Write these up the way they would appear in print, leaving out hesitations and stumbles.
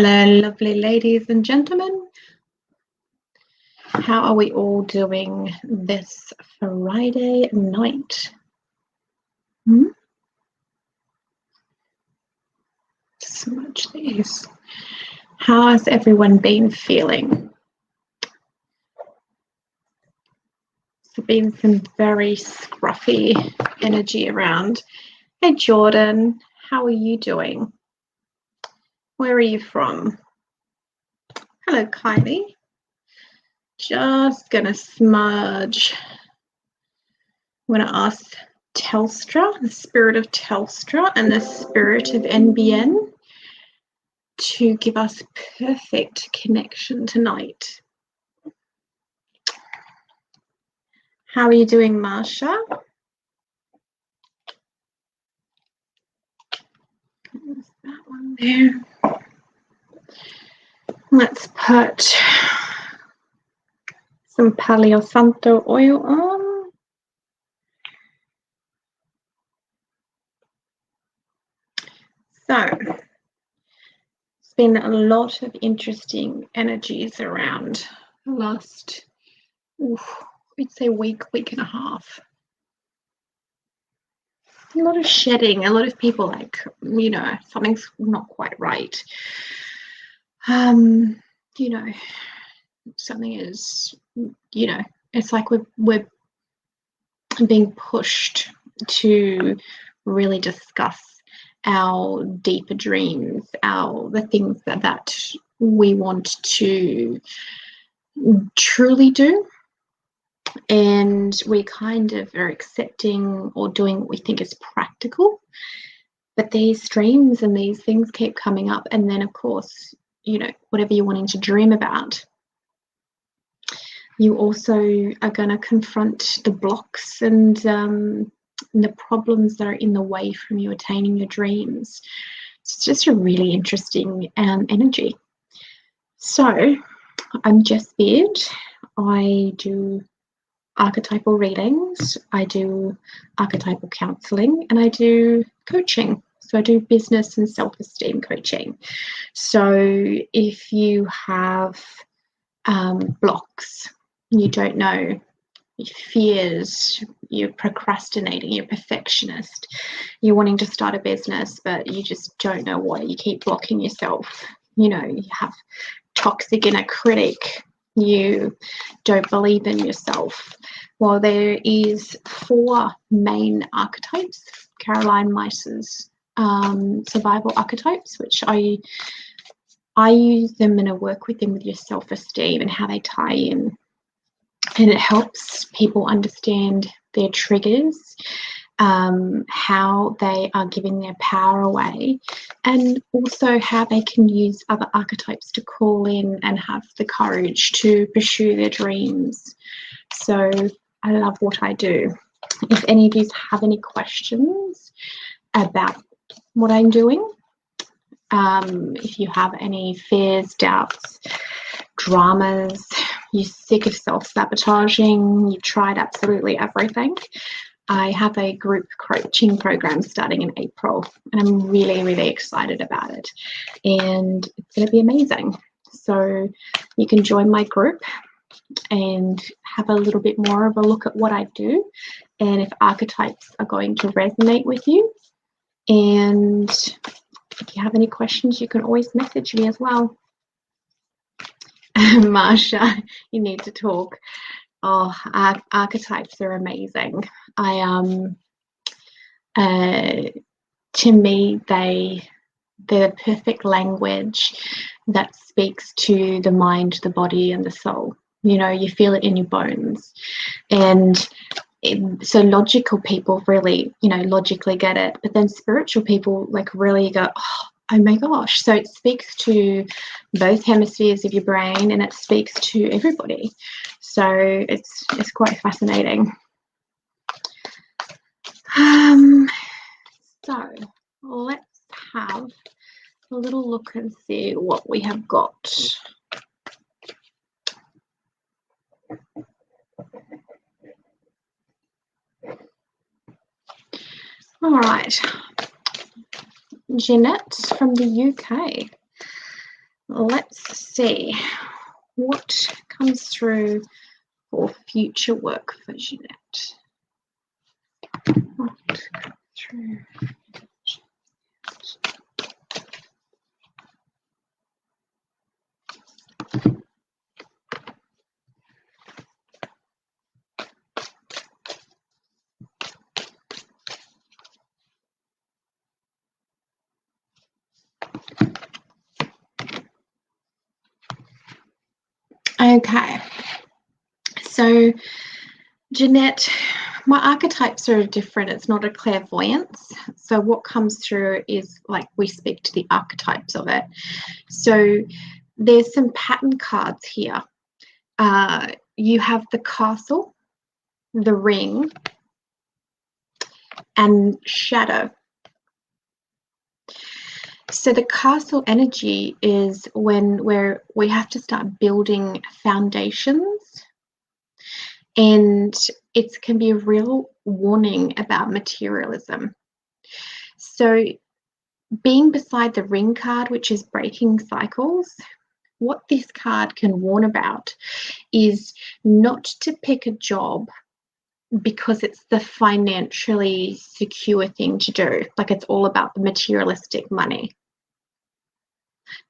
Hello, lovely ladies and gentlemen. How are we all doing this Friday night? Smudge these. How has everyone been feeling? There's been some very scruffy energy around. Hey, Jordan, how are you doing? Where are you from? Hello, Kylie. Just gonna smudge. I'm gonna ask Telstra, the spirit of Telstra and the spirit of NBN to give us perfect connection tonight. How are you doing, Marsha? There's that one there. Let's put some Palo Santo oil on. So, it's been a lot of interesting energies around the last, we'd say week and a half. A lot of shedding, a lot of people like, you know, something's not quite right. You know, something is, you know, it's like we're being pushed to really discuss our deeper dreams, the things that we want to truly do. And we kind of are accepting or doing what we think is practical. But these dreams and these things keep coming up. And then, of course, you know, whatever you're wanting to dream about, you also are going to confront the blocks and the problems that are in the way from you attaining your dreams. It's just a really interesting energy. So I'm Jess Beard. I do archetypal readings, I do archetypal counseling, and I do coaching. So I do business and self-esteem coaching. So if you have blocks, you don't know, fears, you're procrastinating, you're a perfectionist, you're wanting to start a business, but you just don't know what, you keep blocking yourself, you know, you have toxic inner critic, you don't believe in yourself. Well, there is 4 main archetypes, Caroline Meiss's survival archetypes, which I use them and I work with them with your self-esteem and how they tie in. And it helps people understand their triggers, how they are giving their power away, and also how they can use other archetypes to call in and have the courage to pursue their dreams. So I love what I do. If any of you have any questions about what I'm doing, if you have any fears, doubts, dramas, you're sick of self-sabotaging, you've tried absolutely everything, I have a group coaching program starting in April, and I'm really, really excited about it. And it's going to be amazing. So you can join my group and have a little bit more of a look at what I do, and if archetypes are going to resonate with you. And if you have any questions, you can always message me as well. Marsha, you need to talk. Oh, archetypes are amazing. To me, they're the perfect language that speaks to the mind, the body, and the soul. You know, you feel it in your bones. And so logical people really, you know, logically get it. But then spiritual people like really go, oh my gosh. So it speaks to both hemispheres of your brain, and it speaks to everybody. So it's quite fascinating. So let's have a little look and see what we have got. All right, Jeanette from the UK. Let's see what comes through for future work for Jeanette. What comes through? Okay, so Jeanette, my archetypes are different. It's not a clairvoyance. So what comes through is like we speak to the archetypes of it. So there's some pattern cards here. You have the castle, the ring, and shadow. So the castle energy is where we have to start building foundations, and it can be a real warning about materialism. So being beside the ring card, which is breaking cycles, what this card can warn about is not to pick a job because it's the financially secure thing to do. Like it's all about the materialistic money.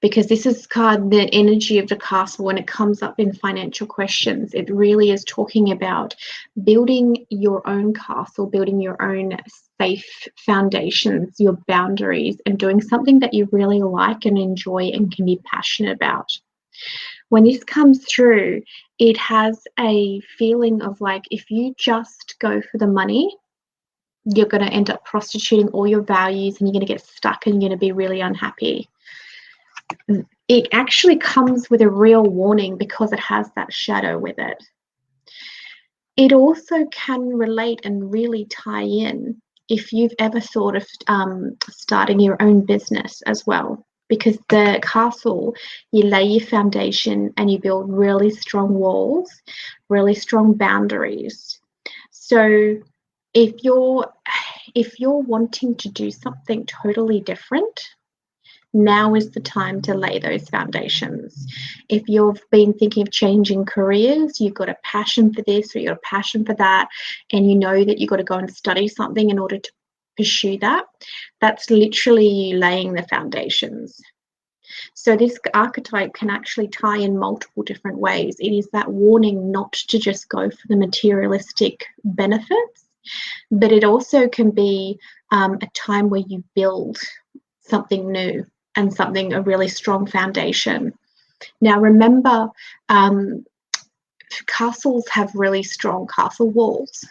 Because this is card, the energy of the castle, when it comes up in financial questions, it really is talking about building your own castle, building your own safe foundations, your boundaries, and doing something that you really like and enjoy and can be passionate about. When this comes through, it has a feeling of like, if you just go for the money, you're going to end up prostituting all your values and you're going to get stuck and you're going to be really unhappy. It actually comes with a real warning because it has that shadow with it. It also can relate and really tie in if you've ever thought of starting your own business as well. Because the castle, you lay your foundation and you build really strong walls, really strong boundaries. So if you're wanting to do something totally different, now is the time to lay those foundations. If you've been thinking of changing careers, you've got a passion for this or you've got a passion for that, and you know that you've got to go and study something in order to pursue that, that's literally you laying the foundations. So this archetype can actually tie in multiple different ways. It is that warning not to just go for the materialistic benefits, but it also can be a time where you build something new and something, a really strong foundation. Now remember, castles have really strong castle walls.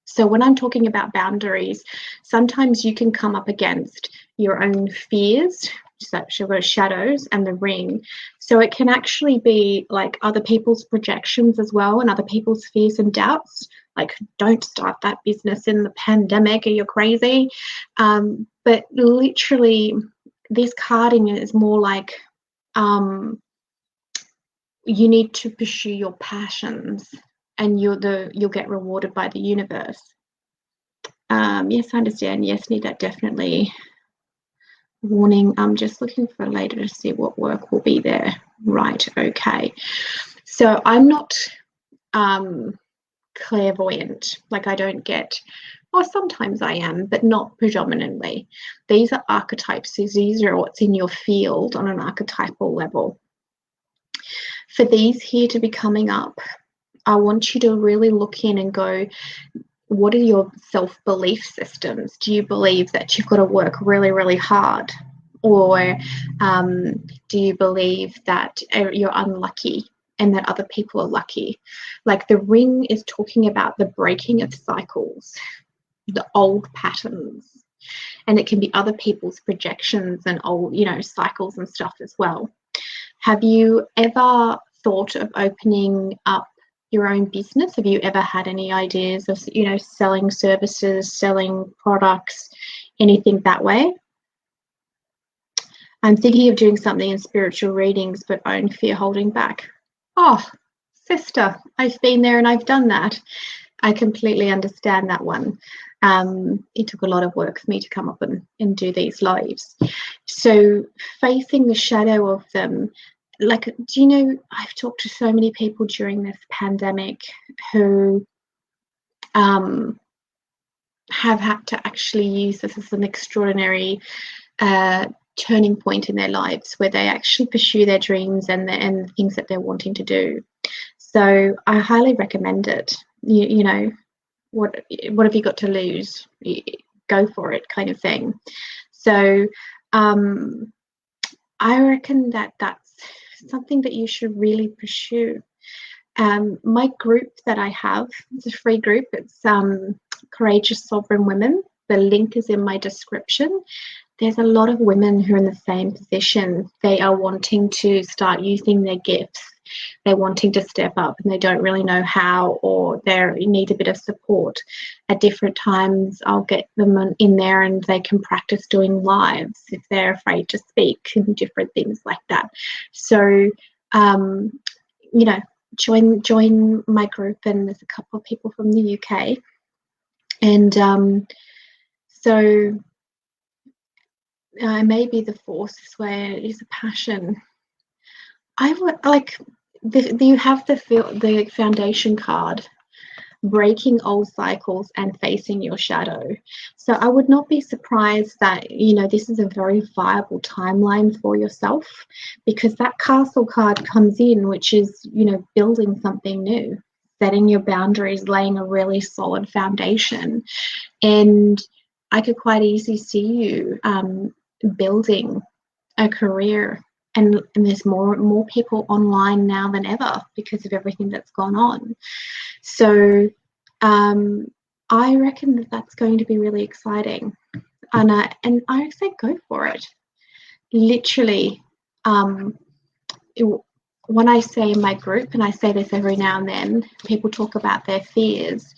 So when I'm talking about boundaries, sometimes you can come up against your own fears, so shadows and the ring. So it can actually be like other people's projections as well, and other people's fears and doubts. Like, don't start that business in the pandemic, are you crazy? But literally, this carding is more like you need to pursue your passions, and you'll get rewarded by the universe. Yes, I understand. Yes, need that definitely. Warning, I'm just looking for later to see what work will be there. Right, okay. So I'm not clairvoyant, like I don't get, or sometimes I am, but not predominantly. These are archetypes. These are what's in your field on an archetypal level. For these here to be coming up, I want you to really look in and go, what are your self-belief systems? Do you believe that you've got to work really, really hard? Or do you believe that you're unlucky and that other people are lucky? Like the ring is talking about the breaking of cycles, the old patterns, and it can be other people's projections and old, cycles and stuff as well. Have you ever thought of opening up your own business? Have you ever had any ideas of, selling services, selling products, anything that way? I'm thinking of doing something in spiritual readings, but own fear holding back. Oh, sister, I've been there and I've done that. I completely understand that one. It took a lot of work for me to come up and do these lives. So facing the shadow of them, like, do you know, I've talked to so many people during this pandemic who have had to actually use this as an extraordinary turning point in their lives, where they actually pursue their dreams and the things that they're wanting to do. So I highly recommend it. You know, what have you got to lose? Go for it, kind of thing. So I reckon that that's something that you should really pursue. My group that I have, it's a free group. It's Courageous Sovereign Women. The link is in my description. There's a lot of women who are in the same position. They are wanting to start using their gifts. They're wanting to step up and they don't really know how, or they need a bit of support. At different times, I'll get them in there and they can practice doing lives if they're afraid to speak and different things like that. So, you know, join my group, and there's a couple of people from the UK. And so maybe the force is where it is a passion. I would like you have the foundation card, breaking old cycles and facing your shadow. So I would not be surprised that, you know, this is a very viable timeline for yourself, because that castle card comes in, which is, you know, building something new, setting your boundaries, laying a really solid foundation. And I could quite easily see you building a career. And there's more people online now than ever because of everything that's gone on. So I reckon that that's going to be really exciting. And I say go for it. Literally, when I say in my group, and I say this every now and then, people talk about their fears.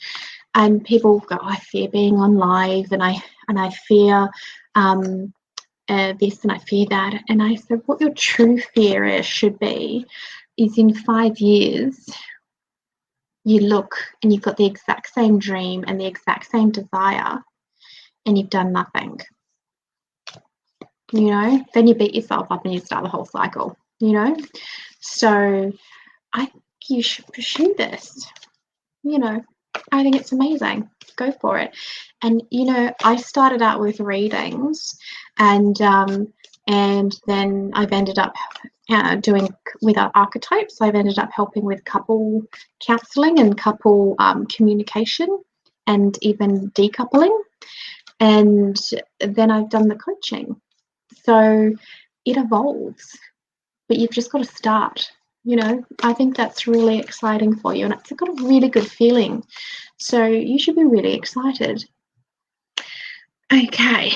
And people go, I fear being on live, and I fear this, and I fear that. And I said, what your true fear should be is in 5 years, you look and you've got the exact same dream and the exact same desire, and you've done nothing. You know, then you beat yourself up and you start the whole cycle, you know. So I think you should pursue this. You know, I think it's amazing. Go for it. And, you know, I started out with readings, and then I've ended up doing with our archetypes. I've ended up helping with couple counselling and couple communication, and even decoupling. And then I've done the coaching. So it evolves, but you've just got to start. You know, I think that's really exciting for you, and it's got a really good feeling. So you should be really excited. Okay,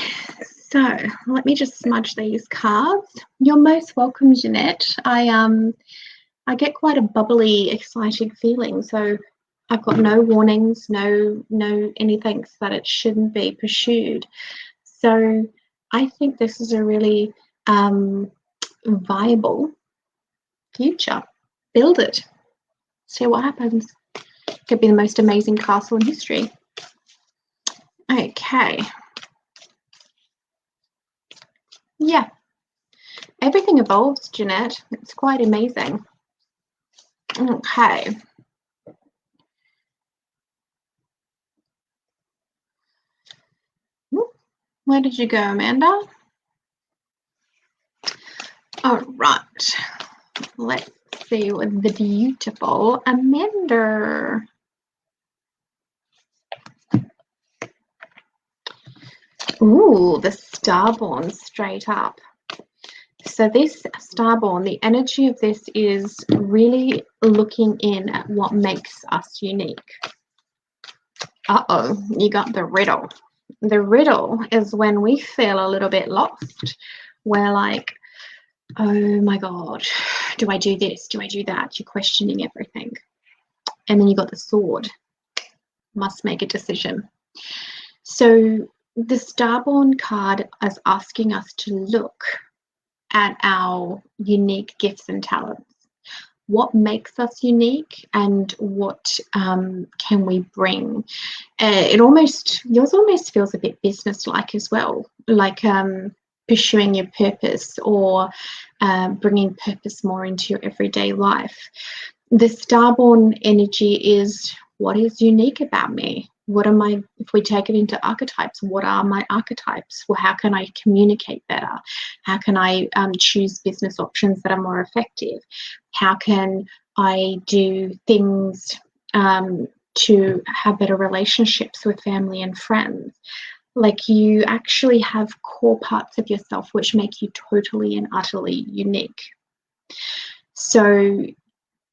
so let me just smudge these cards. You're most welcome, Jeanette. I get quite a bubbly, exciting feeling. So I've got no warnings, no anything that it shouldn't be pursued. So I think this is a really viable future. Build it. See what happens. Could be the most amazing castle in history. Okay. Yeah. Everything evolves, Jeanette. It's quite amazing. Okay. Where did you go, Amanda? All right. Let's see what the beautiful Amanda. Ooh, the Starborn straight up. So this Starborn, the energy of this is really looking in at what makes us unique. Uh-oh, you got the riddle. The riddle is when we feel a little bit lost. We're like, oh my God, do I do this? Do I do that? You're questioning everything. And then you got the sword. Must make a decision. So the Starborn card is asking us to look at our unique gifts and talents. What makes us unique, and what can we bring? Yours almost feels a bit business-like as well. Like pursuing your purpose, or bringing purpose more into your everyday life. The starborn energy is, what is unique about me? What am I, if we take it into archetypes, what are my archetypes? Well, how can I communicate better? How can I choose business options that are more effective? How can I do things to have better relationships with family and friends? Like, you actually have core parts of yourself which make you totally and utterly unique. So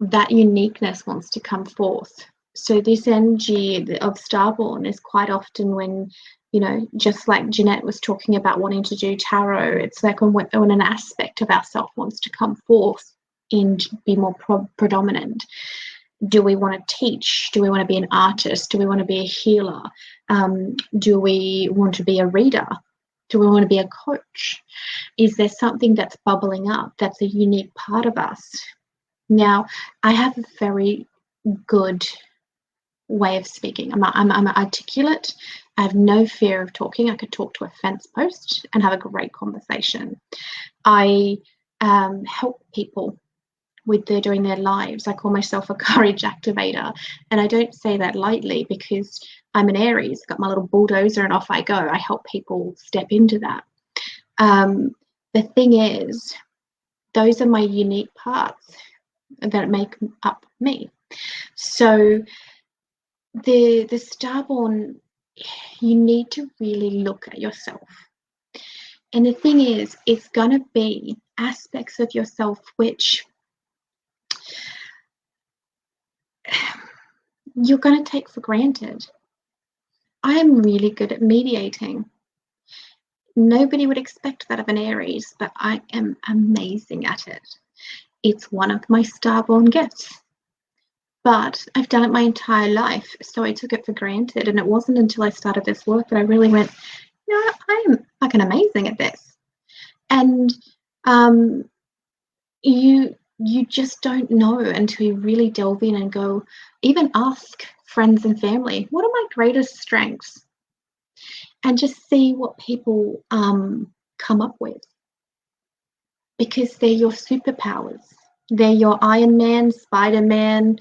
that uniqueness wants to come forth. So this energy of starborn is quite often when, you know, just like Jeanette was talking about wanting to do tarot, it's like when an aspect of ourself wants to come forth and be more predominant. Do we want to teach? Do we want to be an artist? Do we want to be a healer? Do we want to be a reader? Do we want to be a coach? Is there something that's bubbling up that's a unique part of us? Now, I have a very good way of speaking. I'm articulate. I have no fear of talking. I could talk to a fence post and have a great conversation. I help people with doing their lives. I call myself a courage activator, and I don't say that lightly because I'm an Aries, got my little bulldozer and off I go. I help people step into that. The thing is, those are my unique parts that make up me. So the starborn, you need to really look at yourself. And the thing is, it's going to be aspects of yourself which you're going to take for granted. I am really good at mediating. Nobody would expect that of an Aries, but I am amazing at it. It's one of my starborn gifts. But I've done it my entire life, so I took it for granted. And it wasn't until I started this work that I really went, you know, I am fucking amazing at this. And you just don't know until you really delve in and go, even ask friends and family, what are my greatest strengths? And just see what people come up with. Because they're your superpowers. They're your Iron Man, Spider-Man,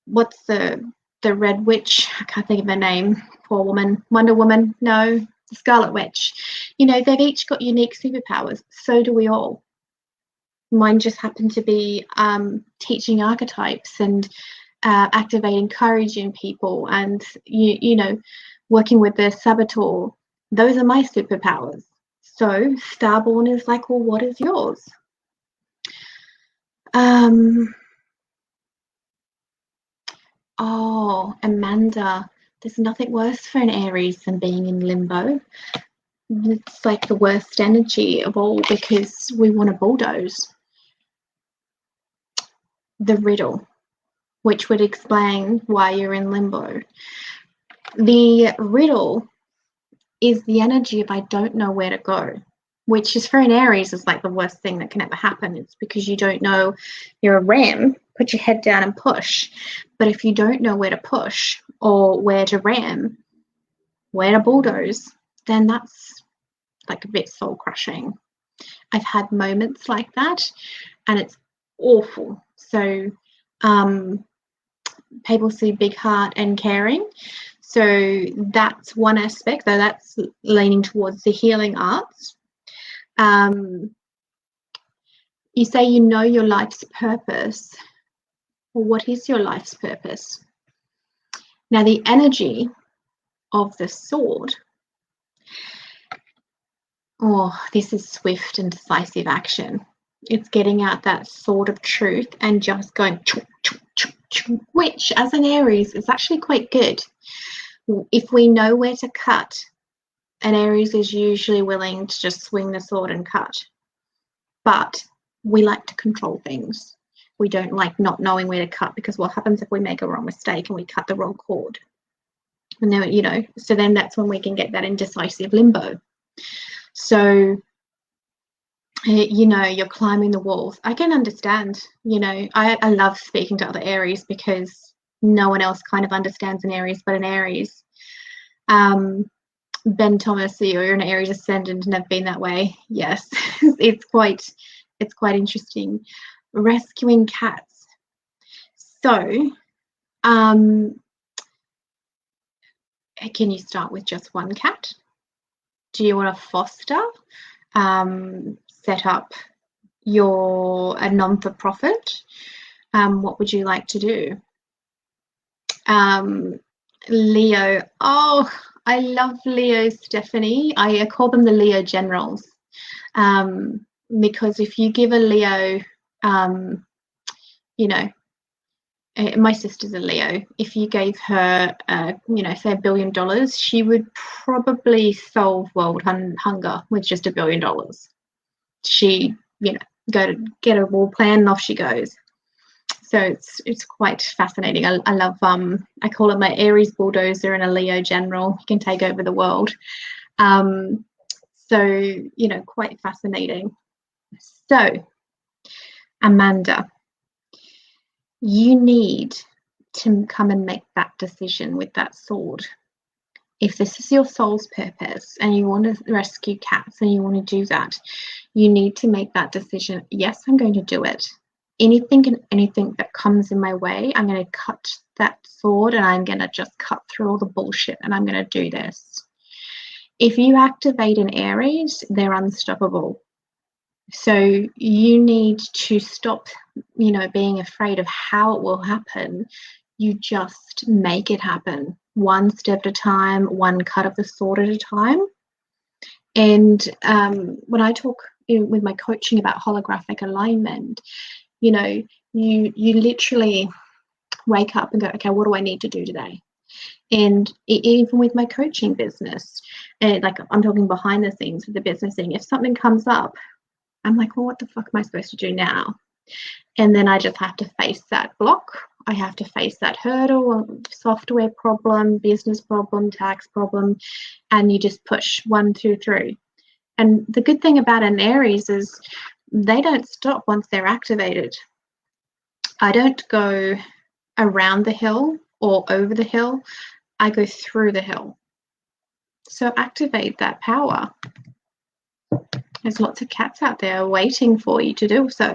what's the Red Witch? I can't think of her name. Poor woman. Wonder Woman? No. The Scarlet Witch. You know, they've each got unique superpowers. So do we all. Mine just happened to be teaching archetypes and activating courage in people, and you know, working with the saboteur. Those are my superpowers. So starborn is like, well, what is yours? Oh, Amanda, there's nothing worse for an Aries than being in limbo. It's like the worst energy of all because we want to bulldoze. The riddle, which would explain why you're in limbo. The riddle is the energy of I don't know where to go, which is for an Aries is like the worst thing that can ever happen. It's because you don't know, you're a ram, put your head down and push. But if you don't know where to push or where to ram, where to bulldoze, then that's like a bit soul crushing. I've had moments like that and it's awful. So people see big heart and caring. So that's one aspect, though that's leaning towards the healing arts. You say you know your life's purpose. Well, what is your life's purpose? Now, the energy of the sword, oh, this is swift and decisive action. It's getting out that sword of truth and just going, which as an Aries is actually quite good. If we know where to cut, an Aries is usually willing to just swing the sword and cut. But we like to control things. We don't like not knowing where to cut, because what happens if we make a wrong mistake and we cut the wrong cord? And then, you know, so then that's when we can get that indecisive limbo. So, you know, you're climbing the walls. I can understand, you know, I love speaking to other Aries because no one else kind of understands an Aries but an Aries. Ben Thomas, you're an Aries ascendant and have been that way. Yes, it's quite interesting. Rescuing cats. So, can you start with just one cat? Do you want to foster? Set up a non-for-profit? What would you like to do? Leo. Oh, I love Leo, Stephanie. I call them the Leo generals, because if you give a Leo, you know, my sister's a Leo. If you gave her, you know, say $1 billion, she would probably solve world hunger with just $1 billion. She, you know, go to get a war plan and off she goes. So it's quite fascinating. I love, I call it my Aries bulldozer and a Leo general. He can take over the world. So, you know, quite fascinating. So, Amanda, you need to come and make that decision with that sword. If this is your soul's purpose and you want to rescue cats and you want to do that, you need to make that decision. Yes, I'm going to do it. Anything and anything that comes in my way, I'm going to cut that sword and I'm going to just cut through all the bullshit and I'm going to do this. If you activate an Aries, they're unstoppable. So you need to stop, you know, being afraid of how it will happen. You just make it happen, one step at a time, one cut of the sword at a time. And when I talk with my coaching about holographic alignment, you know, you literally wake up and go, okay, what do I need to do today? And even with my coaching business, like I'm talking behind the scenes with the business thing, if something comes up, I'm like, well, what the fuck am I supposed to do now? And then I just have to face that block. I have to face that hurdle, software problem, business problem, tax problem, and you just push 1, 2, 3. And the good thing about an Aries is they don't stop once they're activated. I don't go around the hill or over the hill. I go through the hill. So activate that power. There's lots of cats out there waiting for you to do so.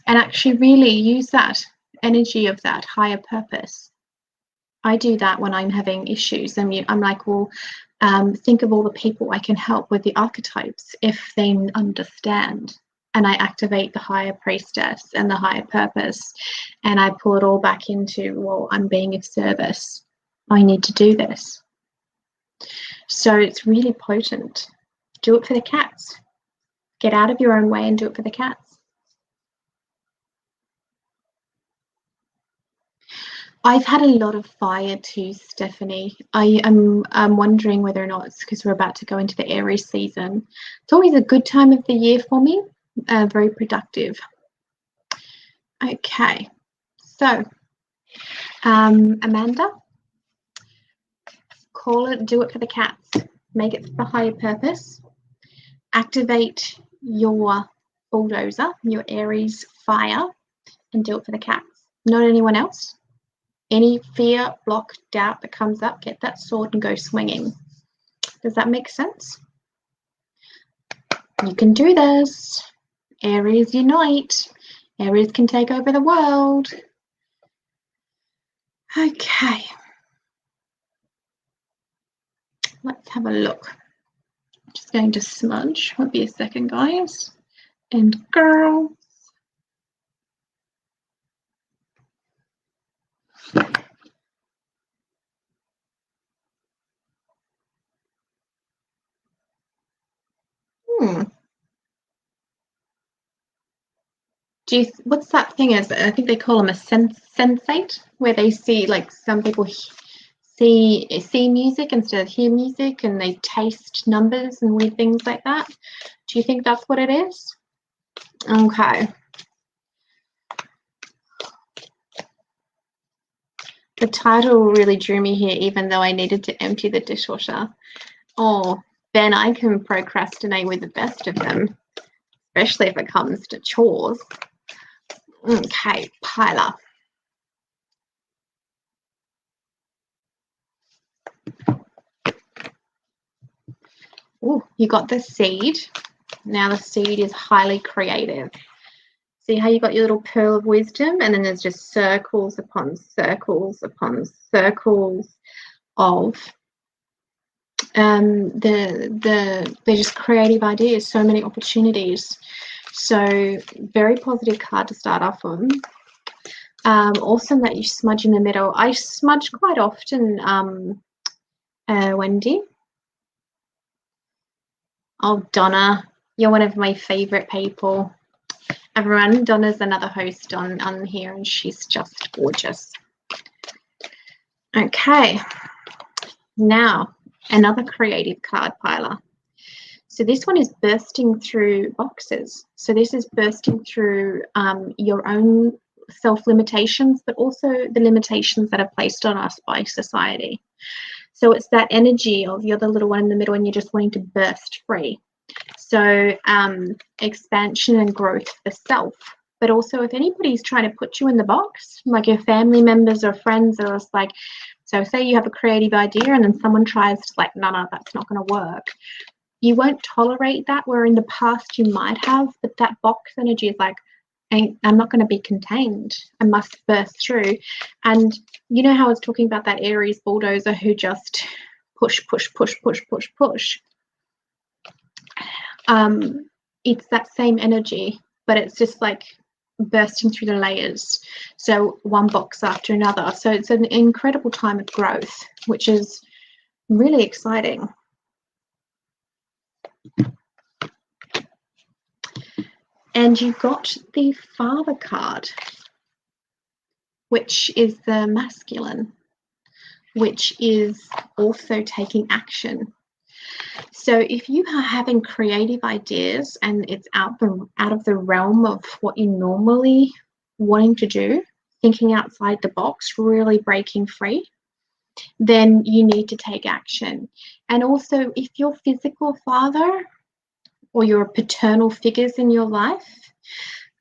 And actually really use that energy of that higher purpose. I do that when I'm having issues. I mean, I'm like, well, think of all the people I can help with the archetypes if they understand. And I activate the higher priestess and the higher purpose. And I pull it all back into, well, I'm being of service. I need to do this. So it's really potent. Do it for the cats. Get out of your own way and do it for the cats. I've had a lot of fire too, Stephanie. I'm wondering whether or not it's because we're about to go into the Aries season. It's always a good time of the year for me, very productive. Okay, so Amanda, call it, do it for the cats. Make it for the higher purpose. Activate your bulldozer, your Aries fire, and do it for the cats. Not anyone else. Any fear, block, doubt that comes up, get that sword and go swinging. Does that make sense? You can do this. Aries unite. Aries can take over the world. Okay. Let's have a look. I'm just going to smudge. Won't be a second, guys and girls. What's that thing is? I think they call them a sensate, where they see, like, some people see music instead of hear music, and they taste numbers and weird things like that. Do you think that's what it is? Okay. The title really drew me here, even though I needed to empty the dishwasher. Oh, Ben, I can procrastinate with the best of them, especially if it comes to chores. Okay, pile up. Oh, you got the seed. Now the seed is highly creative. See how you got your little pearl of wisdom, and then there's just circles upon circles upon circles of they're just creative ideas, so many opportunities. So very positive card to start off on. Awesome that you smudge in the middle. I smudge quite often, Wendy. Oh, Donna, you're one of my favorite people. Everyone, Donna's another host on here, and she's just gorgeous. Okay, now another creative card piler. So this one is bursting through boxes. So this is bursting through your own self-limitations, but also the limitations that are placed on us by society. So it's that energy of you're the little one in the middle and you're just wanting to burst free. So expansion and growth for self. But also if anybody's trying to put you in the box, like your family members or friends are just like, so say you have a creative idea and then someone tries to like, no, that's not going to work. You won't tolerate that, where in the past you might have, but that box energy is like, I'm not going to be contained. I must burst through. And you know how I was talking about that Aries bulldozer who just push. It's that same energy, but it's just like bursting through the layers. So one box after another. So it's an incredible time of growth, which is really exciting. And you got the Father card, which is the masculine, which is also taking action. So if you are having creative ideas and it's out of the realm of what you normally wanting to do, thinking outside the box, really breaking free, then you need to take action. And also if your physical father or your paternal figures in your life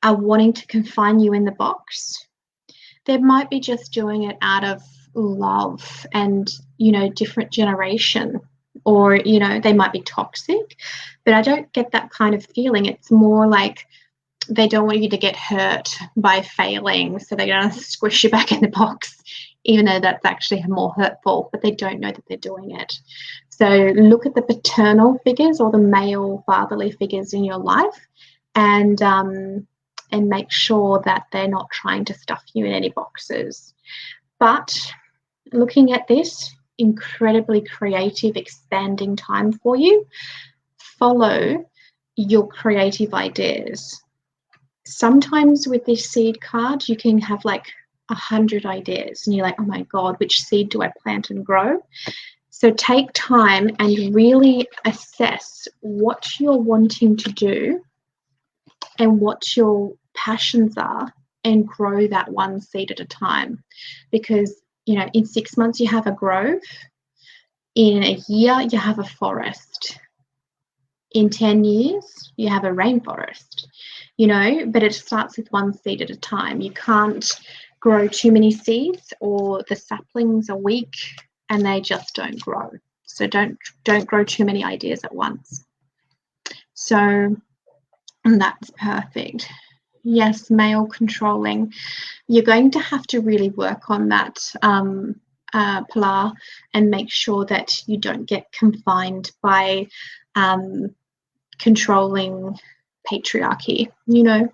are wanting to confine you in the box, they might be just doing it out of love and, you know, different generation, or, you know, they might be toxic, but I don't get that kind of feeling. It's more like they don't want you to get hurt by failing, so they're going to squish you back in the box, even though that's actually more hurtful, but they don't know that they're doing it. So look at the paternal figures or the male fatherly figures in your life, and make sure that they're not trying to stuff you in any boxes. But looking at this, incredibly creative, expanding time for you. Follow your creative ideas. Sometimes with this seed card, you can have like 100 ideas and you're like, oh my God, which seed do I plant and grow? So take time and really assess what you're wanting to do and what your passions are, and grow that one seed at a time. Because, you know, in 6 months you have a grove, in a year you have a forest, in 10 years you have a rainforest, you know, but it starts with one seed at a time. You can't grow too many seeds or the saplings are weak and they just don't grow. So don't grow too many ideas at once. So that's perfect. Yes, male controlling. You're going to have to really work on that, Pilar, and make sure that you don't get confined by controlling patriarchy. You know,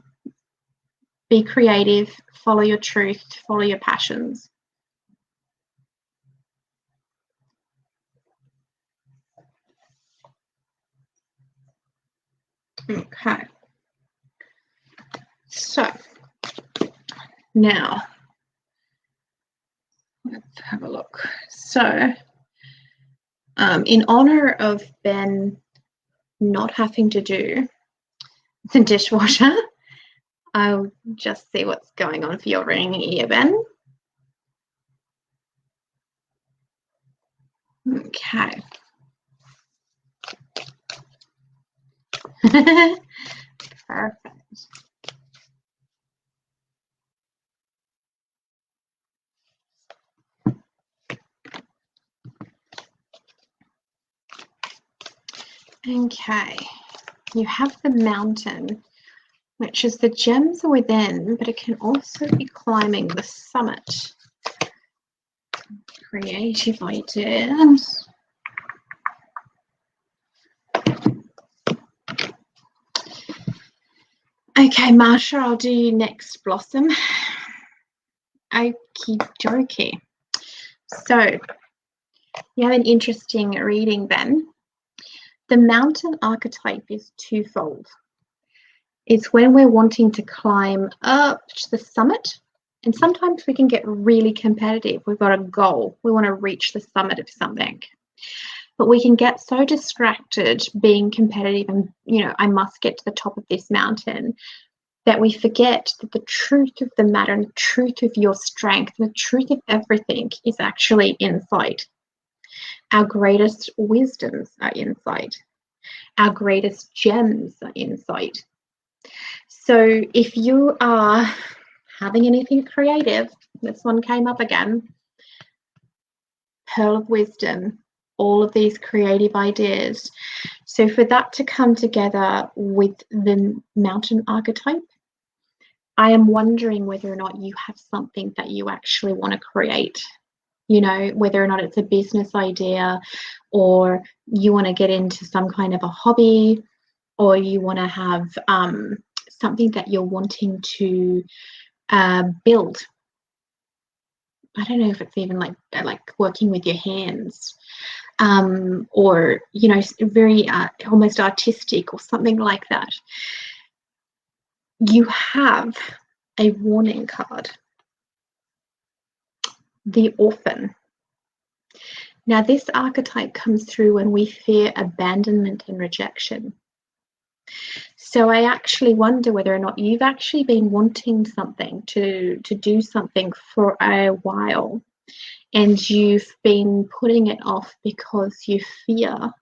be creative, follow your truth, follow your passions. Okay. So now let's have a look. So in honor of Ben not having to do the dishwasher, I'll just see what's going on for your ringing ear, Ben. Okay. Perfect. Okay, you have the mountain, which is the gems are within, but it can also be climbing the summit. Creative ideas. Okay, Marsha, I'll do you next, Blossom. Okie dokie. So you have an interesting reading then. The mountain archetype is twofold. It's when we're wanting to climb up to the summit, and sometimes we can get really competitive. We've got a goal. We want to reach the summit of something. But we can get so distracted being competitive and, I must get to the top of this mountain, that we forget that the truth of the matter and the truth of your strength, the truth of everything is actually inside. Our greatest wisdoms are inside. Our greatest gems are inside. So if you are having anything creative, this one came up again, Pearl of Wisdom, all of these creative ideas. So for that to come together with the mountain archetype, I am wondering whether or not you have something that you actually want to create, whether or not it's a business idea, or you want to get into some kind of a hobby, or you want to have something that you're wanting to build. I don't know if it's even like working with your hands, or very almost artistic or something like that. You have a warning card, the orphan. Now this archetype comes through when we fear abandonment and rejection. So I actually wonder whether or not you've actually been wanting something to do something for a while, and you've been putting it off because you fear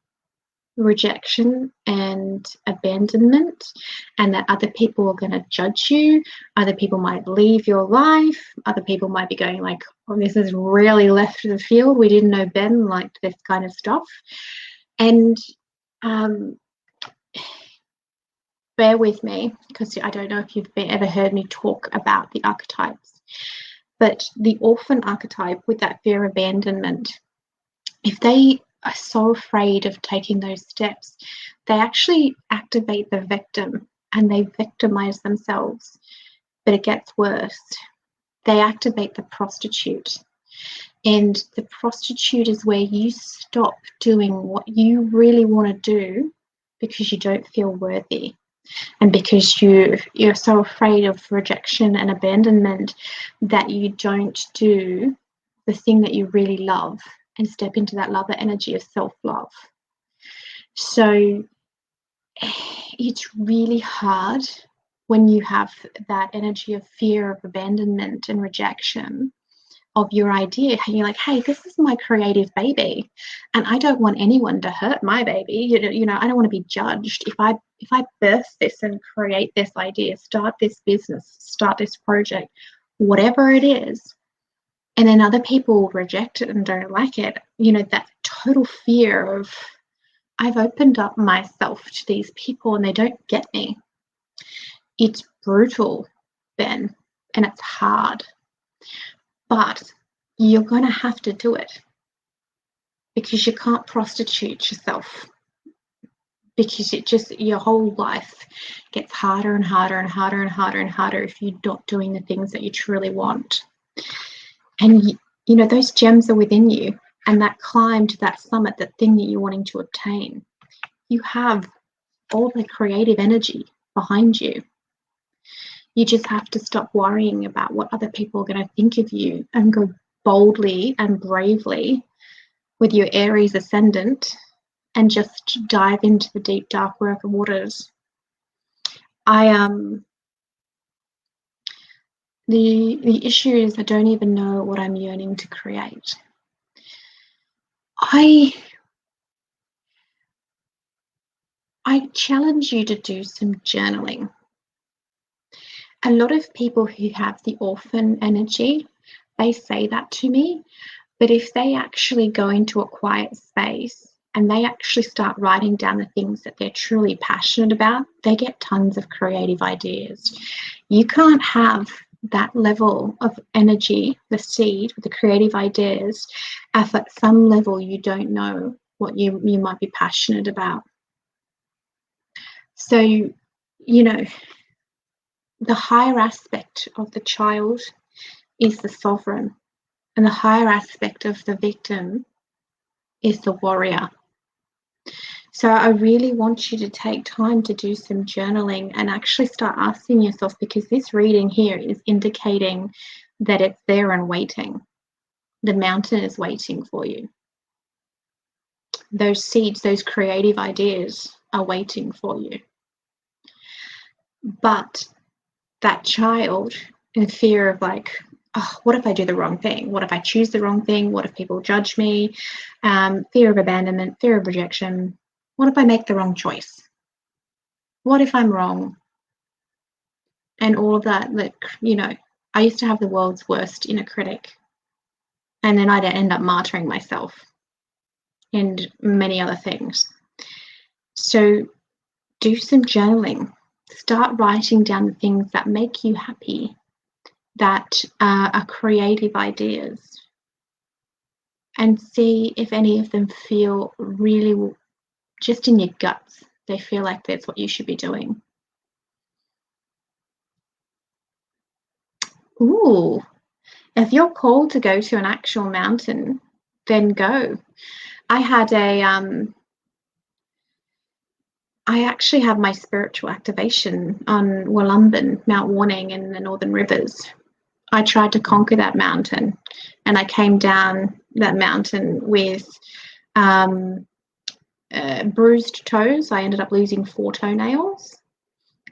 rejection and abandonment, and that other people are going to judge you, other people might leave your life, other people might be going like, oh, this is really left of the field, we didn't know Ben liked this kind of stuff. And bear with me, because I don't know if you've ever heard me talk about the archetypes, but the orphan archetype with that fear of abandonment, if they are so afraid of taking those steps, they actually activate the victim and they victimize themselves. But it gets worse. They activate the prostitute. And the prostitute is where you stop doing what you really want to do because you don't feel worthy. And because you're so afraid of rejection and abandonment that you don't do the thing that you really love and step into that lover energy of self-love. So it's really hard when you have that energy of fear of abandonment and rejection of your idea, and you're like, hey, this is my creative baby and I don't want anyone to hurt my baby. I don't want to be judged. If I birth this and create this idea, start this business, start this project, whatever it is, and then other people reject it and don't like it, that total fear of, I've opened up myself to these people and they don't get me. It's brutal, Ben, and it's hard. But you're going to have to do it, because you can't prostitute yourself, because your whole life gets harder and harder and harder and harder and harder if you're not doing the things that you truly want. And those gems are within you, and that climb to that summit, that thing that you're wanting to obtain, you have all the creative energy behind you. You just have to stop worrying about what other people are going to think of you and go boldly and bravely with your Aries ascendant and just dive into the deep, dark waters. The issue is I don't even know what I'm yearning to create. I challenge you to do some journaling. A lot of people who have the orphan energy, they say that to me, but if they actually go into a quiet space and they actually start writing down the things that they're truly passionate about, they get tons of creative ideas. You can't have that level of energy, the seed, with the creative ideas, if at some level you don't know what you might be passionate about. So, you know, the higher aspect of the child is the sovereign, and the higher aspect of the victim is the warrior. So I really want you to take time to do some journaling and actually start asking yourself, because this reading here is indicating that it's there and waiting. The mountain is waiting for you. Those seeds, those creative ideas are waiting for you. But that child in fear of like, oh, what if I do the wrong thing? What if I choose the wrong thing? What if people judge me? Fear of abandonment, fear of rejection. What if I make the wrong choice? What if I'm wrong? And all of that, like, you know, I used to have the world's worst inner critic. And then I'd end up martyring myself and many other things. So do some journaling. Start writing down the things that make you happy, that are creative ideas, and see if any of them feel really just in your guts. They feel like that's what you should be doing. Ooh, if you're called to go to an actual mountain, then go. I actually have my spiritual activation on Wollumben, Mount Warning in the Northern Rivers. I tried to conquer that mountain, and I came down that mountain with bruised toes. I ended up losing 4 toenails,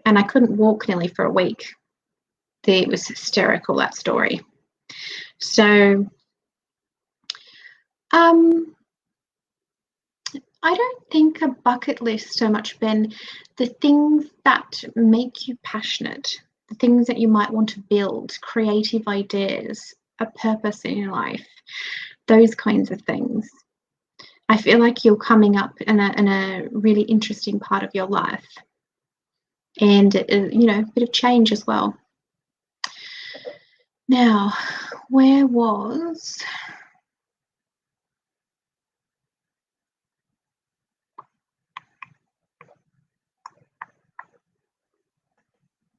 and I couldn't walk nearly for a week. It was hysterical, that story. So I don't think a bucket list so much, Ben. The things that make you passionate, the things that you might want to build, creative ideas, a purpose in your life, those kinds of things. I feel like you're coming up in a really interesting part of your life, and you know, a bit of change as well. Now, where was...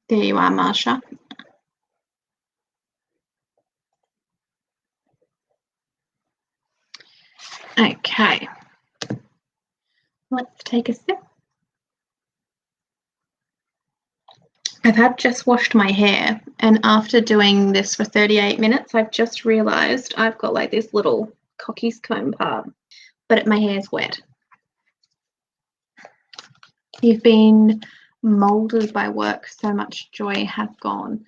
There you are, Marsha. Okay, let's take a sip. I've just washed my hair, and after doing this for 38 minutes, I've just realised I've got like this little cocky's comb part, but my hair's wet. You've been moulded by work, so much joy has gone.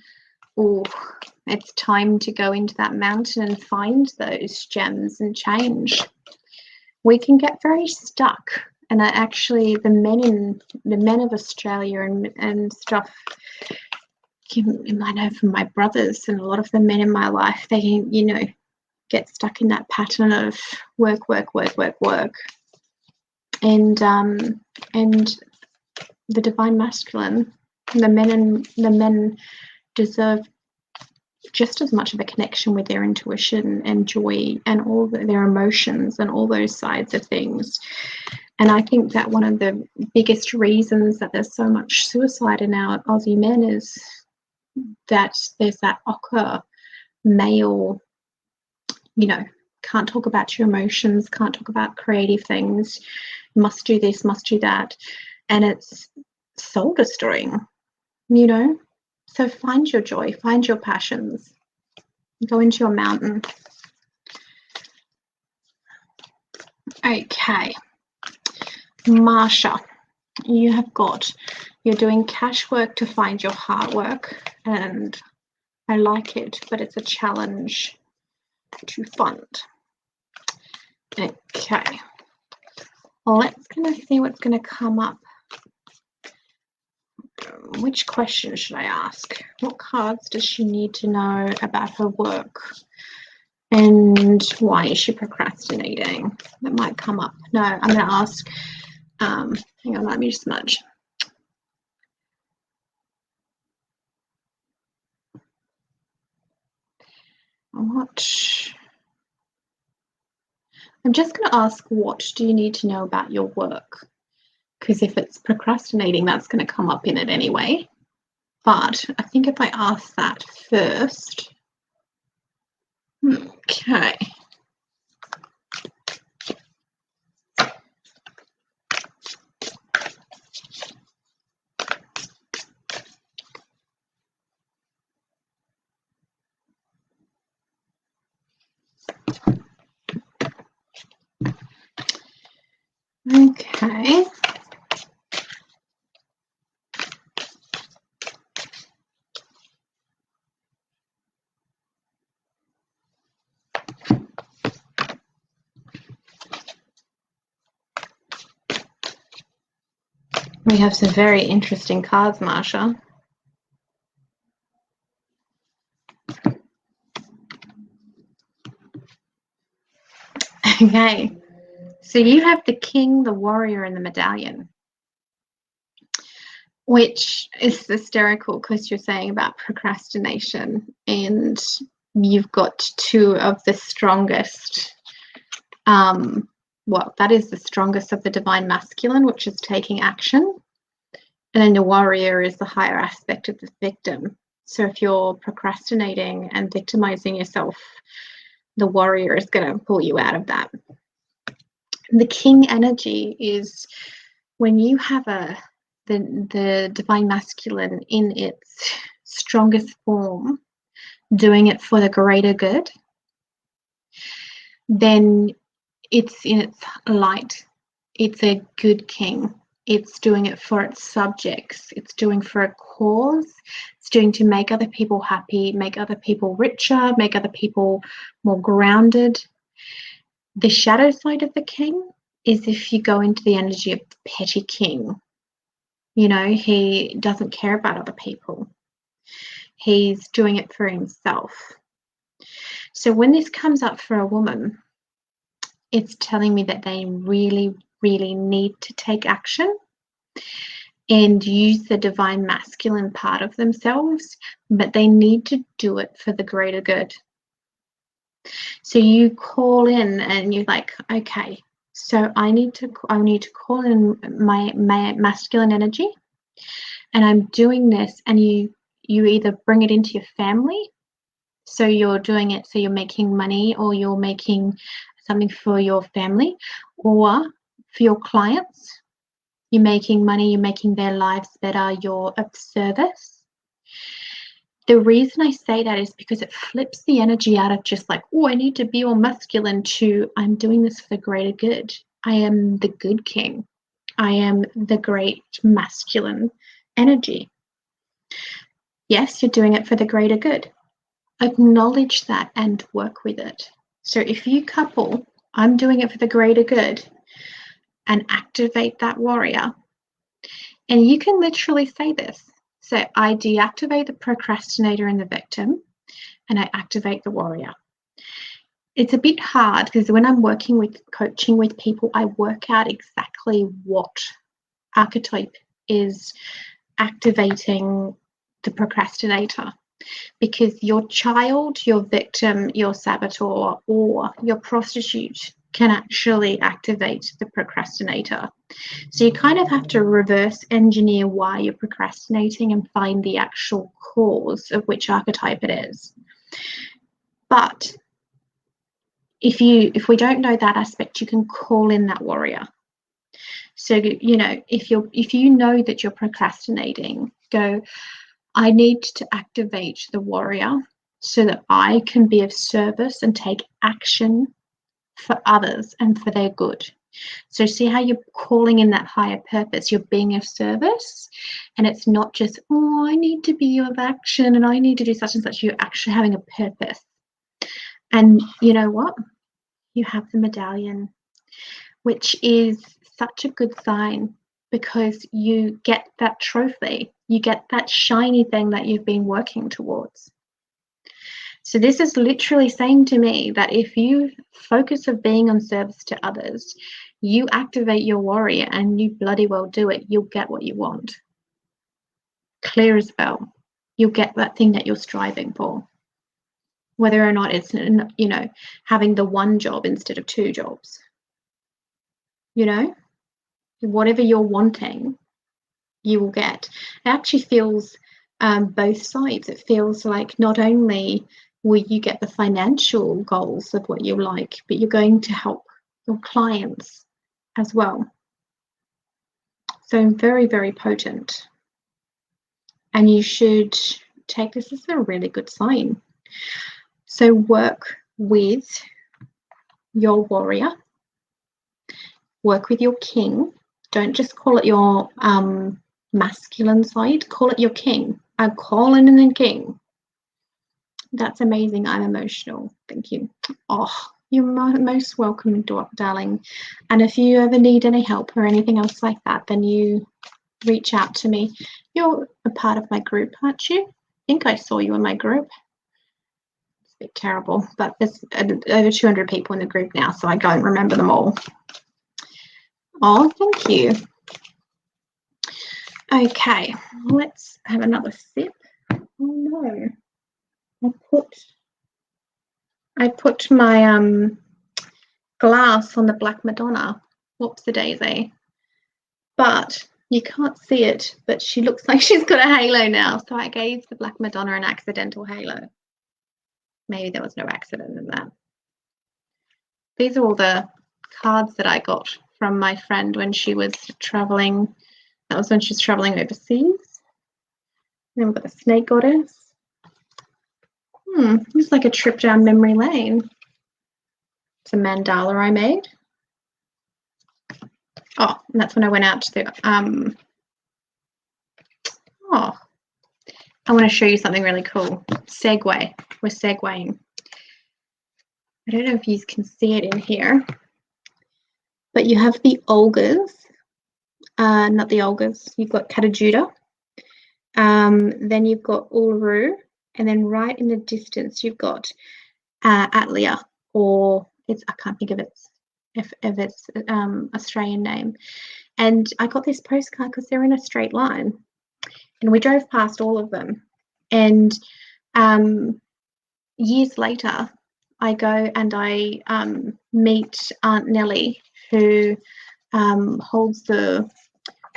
Oh, it's time to go into that mountain and find those gems and change. We can get very stuck, and actually the men of Australia and stuff, I know from my brothers and a lot of the men in my life, they, you know, get stuck in that pattern of work, and the divine masculine, the men deserve just as much of a connection with their intuition and joy and all their emotions and all those sides of things. And I think that one of the biggest reasons that there's so much suicide in our Aussie men is that there's that ochre male, you know, can't talk about your emotions, can't talk about creative things, must do this, must do that. And it's soul destroying, you know. So find your joy, find your passions, go into your mountain. Okay, Marsha, you're doing cash work to find your heart work, and I like it, but it's a challenge to fund. Okay, let's see what's going to come up. Which question should I ask? What cards does she need to know about her work? And why is she procrastinating? That might come up. No, I'm going to ask, hang on, let me smudge. What? I'm just going to ask, what do you need to know about your work? Because if it's procrastinating, that's going to come up in it anyway. But I think if I ask that first, okay. Okay. We have some very interesting cards, Marsha. Okay, so you have the king, the warrior, and the medallion, which is hysterical because you're saying about procrastination, and you've got two of the strongest, well, that is the strongest of the divine masculine, which is taking action. And then the warrior is the higher aspect of the victim. So if you're procrastinating and victimizing yourself, the warrior is going to pull you out of that. The king energy is when you have the divine masculine in its strongest form, doing it for the greater good, then it's in its light. It's a good king. It's doing it for its subjects. It's doing for a cause. It's doing to make other people happy, make other people richer, make other people more grounded. The shadow side of the king is if you go into the energy of the petty king. You know, he doesn't care about other people. He's doing it for himself. So when this comes up for a woman, it's telling me that they really, really need to take action and use the divine masculine part of themselves, but they need to do it for the greater good. So you call in and you're like, okay, so I need to call in my masculine energy, and I'm doing this, and you either bring it into your family, so you're doing it, so you're making money or you're making something for your family, or for your clients, you're making money, you're making their lives better, you're of service. The reason I say that is because it flips the energy out of just like, oh, I need to be all masculine, to I'm doing this for the greater good. I am the good king. I am the great masculine energy. Yes, you're doing it for the greater good. Acknowledge that and work with it. So if you couple, I'm doing it for the greater good, and activate that warrior, and you can literally say this. So I deactivate the procrastinator and the victim, and I activate the warrior. It's a bit hard because when I'm coaching with people, I work out exactly what archetype is activating the procrastinator, because your child, your victim, your saboteur, or your prostitute can actually activate the procrastinator. So you kind of have to reverse engineer why you're procrastinating and find the actual cause of which archetype it is. But if we don't know that aspect, you can call in that warrior. So, you know, if you know that you're procrastinating, go, I need to activate the warrior so that I can be of service and take action for others and for their good. So see how you're calling in that higher purpose, you're being of service, and it's not just, oh, I need to be of action and I need to do such and such. You're actually having a purpose. And you know what? You have the medallion, which is such a good sign, because you get that trophy, you get that shiny thing that you've been working towards. So this is literally saying to me that if you focus of being on service to others, you activate your warrior and you bloody well do it, you'll get what you want. Clear as bell. You'll get that thing that you're striving for. Whether or not it's, you know, having the one job instead of two jobs. You know, whatever you're wanting, you will get. It actually feels both sides. It feels like not only will you get the financial goals of what you like, but you're going to help your clients as well. So very, very potent. And you should take this as a really good sign. So work with your warrior, work with your king. Don't just call it your masculine side, call it your king. I'm calling in the king. That's amazing. I'm emotional. Thank you. Oh, you're most welcome, darling. And if you ever need any help or anything else like that, then you reach out to me. You're a part of my group, aren't you? I think I saw you in my group. It's a bit terrible, but there's over 200 people in the group now, so I don't remember them all. Oh, thank you. Okay, let's have another sip. Oh no. I put my glass on the Black Madonna. Whoops-a-daisy. But you can't see it, but she looks like she's got a halo now. So I gave the Black Madonna an accidental halo. Maybe there was no accident in that. These are all the cards that I got from my friend when she was traveling. That was when she was traveling overseas. And then we've got the Snake Goddess. Looks like a trip down memory lane. It's a mandala I made. Oh, and that's when I went out to the I want to show you something really cool. Segue. We're segueing. I don't know if you can see it in here, but you have the Olgas. Not the Olgas. You've got Katajuda. Then you've got Uluru. And then right in the distance, you've got Atlia, or I can't think of its Australian name. And I got this postcard because they're in a straight line. And we drove past all of them. And years later, I go and I meet Aunt Nellie, who holds the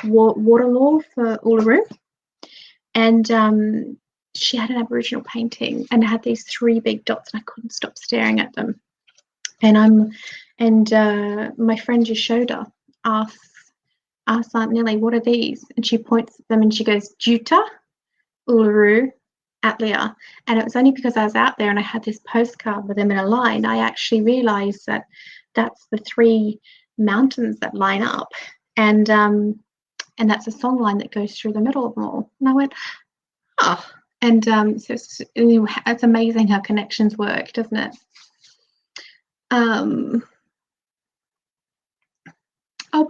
water law for Uluru. And she had an Aboriginal painting and had these 3 big dots, and I couldn't stop staring at them. And my friend just showed her, asked Aunt Nellie, what are these? And she points at them and she goes, Juta, Uluru, Atlia. And it was only because I was out there and I had this postcard with them in a line, I actually realised that that's the 3 mountains that line up. And that's a song line that goes through the middle of them all. And I went, oh. And so it's amazing how connections work, doesn't it? Oh,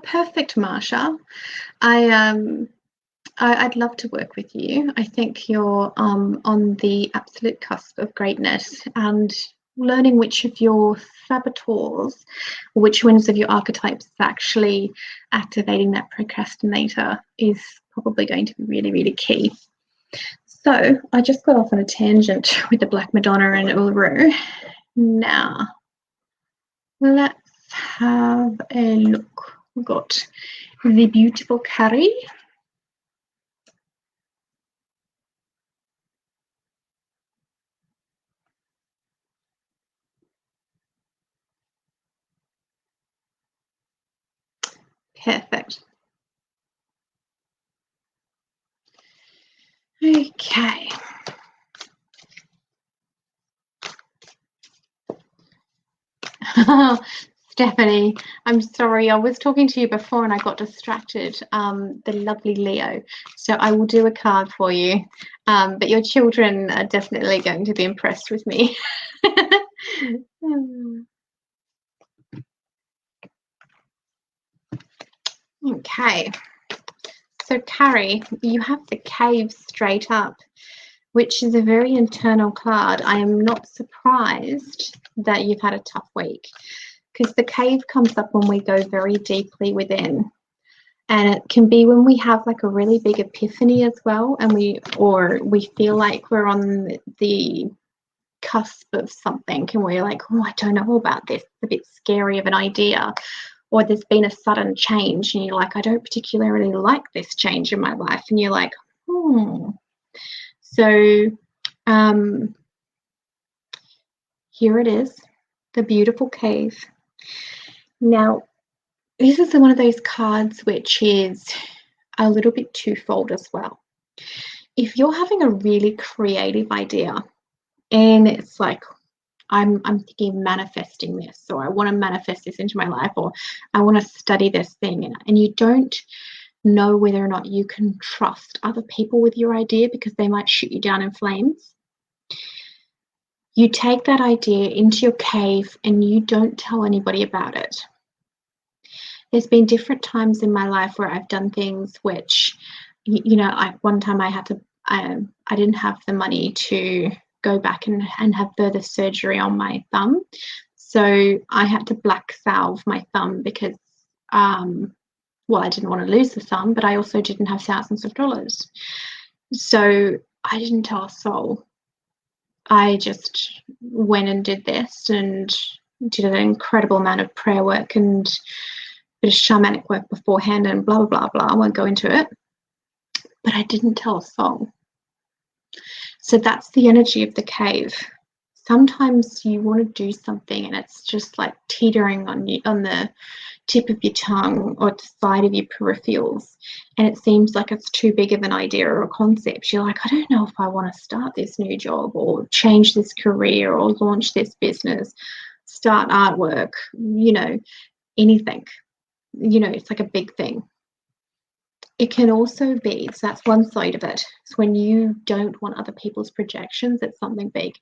perfect, Marsha. I'd love to work with you. I think you're on the absolute cusp of greatness, and learning which of your saboteurs, which ones of your archetypes is actually activating that procrastinator is probably going to be really, really key. So I just got off on a tangent with the Black Madonna and Uluru. Now, let's have a look. We've got the beautiful Carrie. Perfect. Okay. Stephanie, I'm sorry, I was talking to you before and I got distracted. The lovely Leo. So I will do a card for you. But your children are definitely going to be impressed with me. Okay. So Carrie, you have the cave straight up. which is a very internal card. I am not surprised that you've had a tough week, because the cave comes up when we go very deeply within. And it can be when we have like a really big epiphany as well, and we feel like we're on the cusp of something, and we're like, oh, I don't know about this. It's a bit scary of an idea. Or there's been a sudden change, and you're like, I don't particularly like this change in my life. And you're like, So here it is, the beautiful cave. Now, this is one of those cards which is a little bit twofold as well. If you're having a really creative idea and it's like, I'm thinking manifesting this, or I want to manifest this into my life, or I want to study this thing, and you don't know whether or not you can trust other people with your idea because they might shoot you down in flames. You take that idea into your cave and you don't tell anybody about it. There's been different times in my life where I've done things which, one time I didn't have the money to go back and have further surgery on my thumb. So I had to black salve my thumb because, I didn't want to lose the thumb, but I also didn't have thousands of dollars. So I didn't tell a soul. I just went and did this and did an incredible amount of prayer work and a bit of shamanic work beforehand and blah, blah, blah, blah. I won't go into it. But I didn't tell a soul. So that's the energy of the cave. Sometimes you want to do something and it's just like teetering on the tip of your tongue or the side of your peripherals, and it seems like it's too big of an idea or a concept. You're like, I don't know if I want to start this new job or change this career or launch this business, start artwork, anything. It's like a big thing. It can also be, so that's one side of it. It's when you don't want other people's projections, it's something big.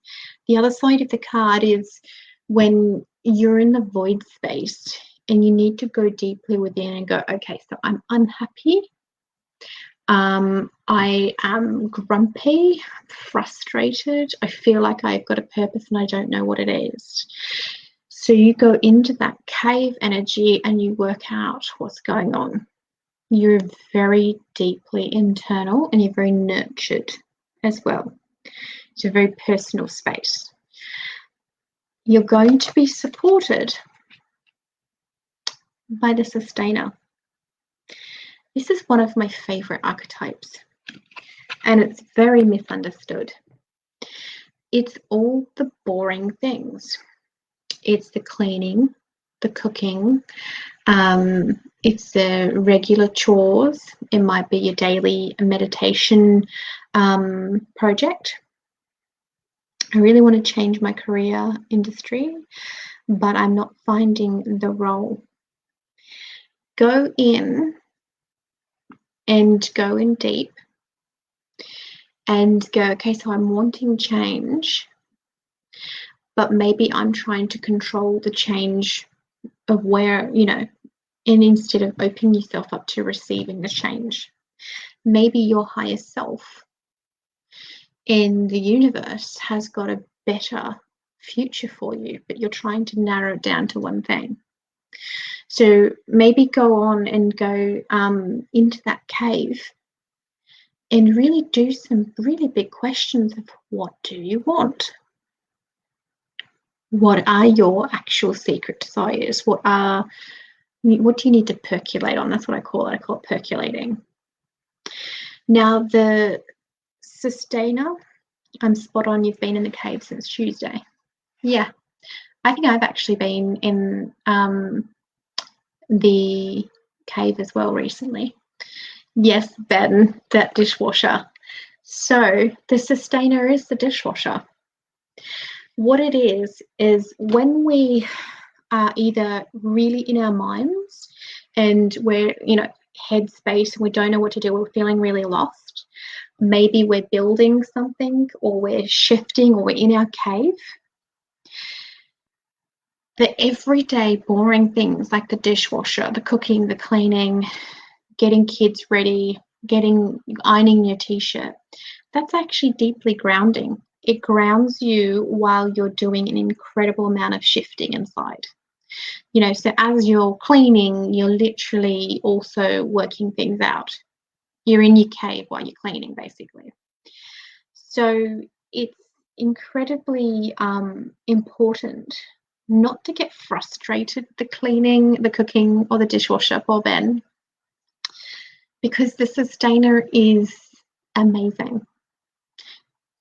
The other side of the card is when you're in the void space and you need to go deeply within and go, okay, so I'm unhappy. I am grumpy, frustrated. I feel like I've got a purpose and I don't know what it is. So you go into that cave energy and you work out what's going on. You're very deeply internal and you're very nurtured as well. It's a very personal space. You're going to be supported by the sustainer. This is one of my favorite archetypes, and it's very misunderstood. It's all the boring things. It's the cleaning, the cooking, it's the regular chores. It might be your daily meditation project. I really want to change my career industry, but I'm not finding the role. Go in and go in deep and go, okay, so I'm wanting change, but maybe I'm trying to control the change of where, and instead of opening yourself up to receiving the change. Maybe your higher self in the universe has got a better future for you, but you're trying to narrow it down to one thing. So maybe go on and go into that cave and really do some really big questions of what do you want? What are your actual secret desires? What do you need to percolate on? That's what I call it. I call it percolating. Now, the sustainer, I'm spot on. You've been in the cave since Tuesday. Yeah, I think I've actually been in the cave as well recently. Yes, Ben, that dishwasher. So the sustainer is the dishwasher. What it is when we are either really in our minds and we're, headspace and we don't know what to do, we're feeling really lost. Maybe we're building something or we're shifting or we're in our cave. The everyday boring things like the dishwasher, the cooking, the cleaning, getting kids ready, ironing your t-shirt, that's actually deeply grounding. It grounds you while you're doing an incredible amount of shifting inside. You know, so as you're cleaning, you're literally also working things out. You're in your cave while you're cleaning, basically. So it's incredibly important not to get frustrated with the cleaning, the cooking, or the dishwasher for Ben, because the sustainer is amazing.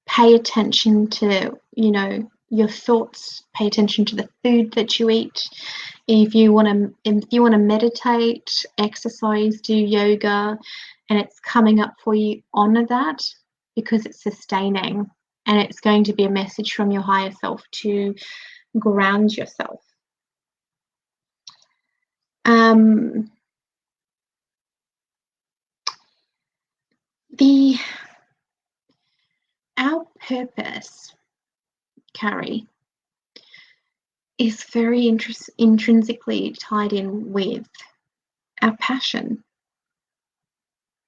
Pay attention to, you know, your thoughts. Pay attention to the food that you eat. If you want to meditate, exercise, do yoga, and it's coming up for you, honor that, because it's sustaining, and it's going to be a message from your higher self to ground yourself. Our purpose, Carrie, is very intrinsically tied in with our passion,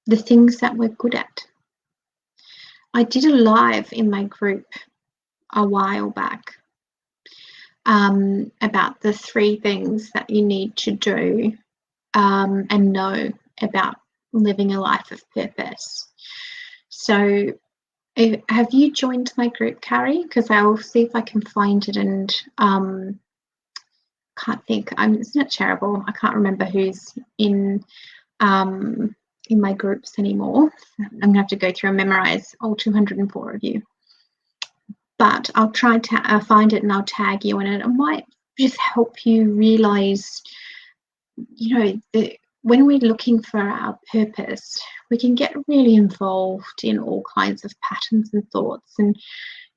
the things that we're good at. I did a live in my group a while back about the 3 things that you need to do and know about living a life of purpose. So have you joined my group, Carrie? Because I'll see if I can find it, and can't think. Isn't it terrible? I can't remember who's in my groups anymore. I'm gonna have to go through and memorize all 204 of you. But I'll try to find it, and I'll tag you in it. It might just help you realize, you know, when we're looking for our purpose, we can get really involved in all kinds of patterns and thoughts, and,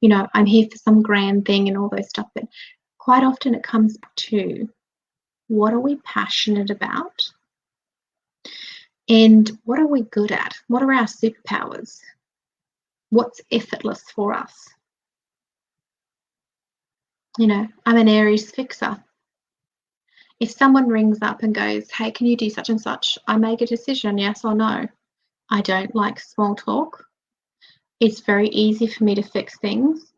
you know, I'm here for some grand thing and all those stuff. But quite often it comes back to, what are we passionate about? And what are we good at? What are our superpowers? What's effortless for us? You know, I'm an Aries fixer. If someone rings up and goes, hey, can you do such and such? I make a decision, yes or no. I don't like small talk. It's very easy for me to fix things.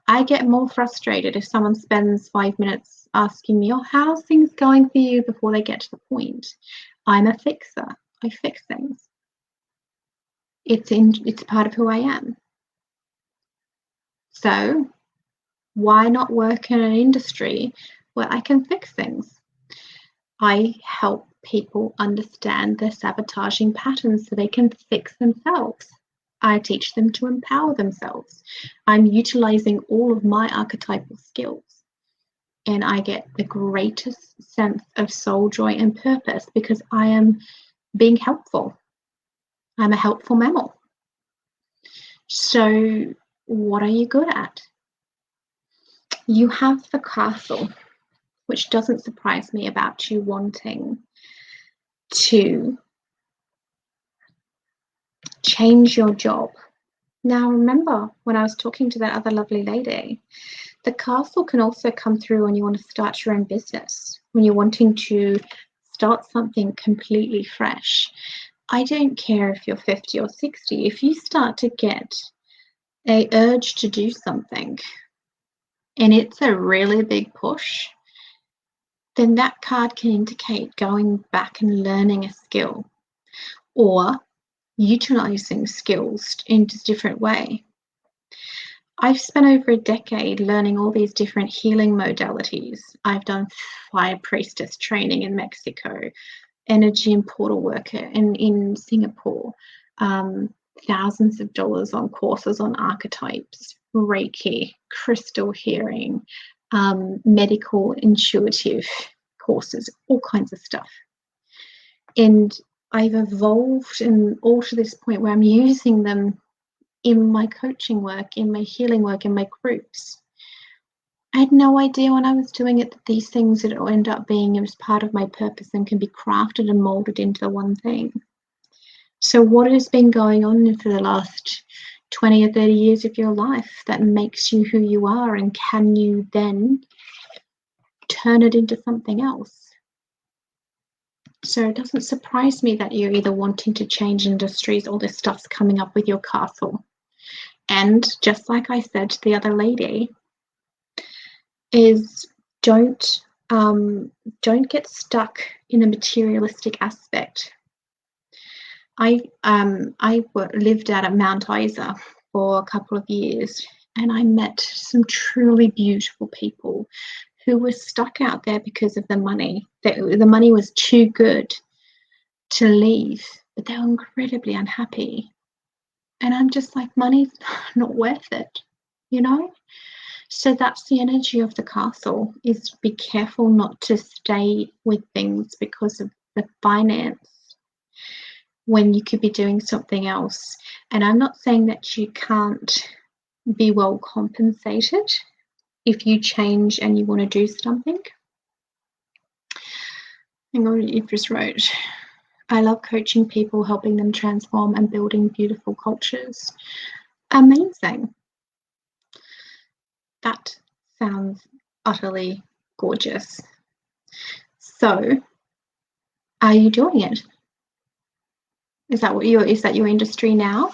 I get more frustrated if someone spends 5 minutes asking me, oh, how's things going for you, before they get to the point. I'm a fixer. I fix things. It's part of who I am. So why not work in an industry where I can fix things? I help people understand their sabotaging patterns so they can fix themselves. I teach them to empower themselves. I'm utilizing all of my archetypal skills, and I get the greatest sense of soul joy and purpose because I am being helpful. I'm a helpful mammal. So what are you good at? You have the castle, which doesn't surprise me about you wanting to change your job. Now, remember when I was talking to that other lovely lady, the castle can also come through when you want to start your own business, when you're wanting to start something completely fresh. I don't care if you're 50 or 60. If you start to get an urge to do something and it's a really big push, then that card can indicate going back and learning a skill or utilizing skills in a different way. I've spent over a decade learning all these different healing modalities. I've done fire priestess training in Mexico, energy and portal worker in Singapore, thousands of dollars on courses on archetypes, Reiki, crystal hearing, medical intuitive courses, all kinds of stuff. And I've evolved and all to this point where I'm using them in my coaching work, in my healing work, in my groups. I had no idea when I was doing it that these things would end up being as part of my purpose and can be crafted and molded into the one thing. So what has been going on for the last 20 or 30 years of your life that makes you who you are, and can you then turn it into something else? So it doesn't surprise me that you're either wanting to change industries or this stuff's coming up with your castle. And just like I said to the other lady, is don't get stuck in a materialistic aspect. I lived out at Mount Isa for a couple of years, and I met some truly beautiful people who were stuck out there because of the money. The money was too good to leave, but they were incredibly unhappy. And I'm just like, money's not worth it, you know? So that's the energy of the castle, is be careful not to stay with things because of the finance when you could be doing something else. And I'm not saying that you can't be well compensated if you change and you want to do something. Hang on, you just wrote, I love coaching people, helping them transform and building beautiful cultures. Amazing. That sounds utterly gorgeous. So, are you doing it? Is that your industry now?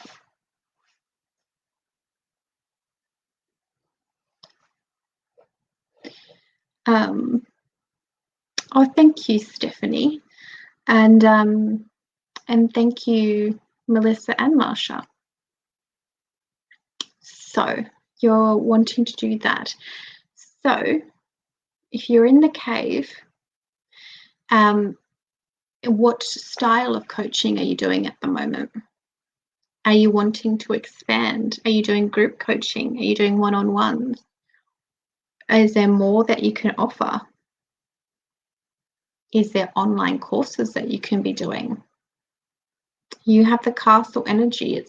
Oh, thank you, Stephanie, and thank you, Melissa and Marsha. So you're wanting to do that. So if you're in the cave, what style of coaching are you doing at the moment? Are you wanting to expand? Are you doing group coaching? Are you doing one-on-ones? Is there more that you can offer? Is there online courses that you can be doing? You have the castle energy,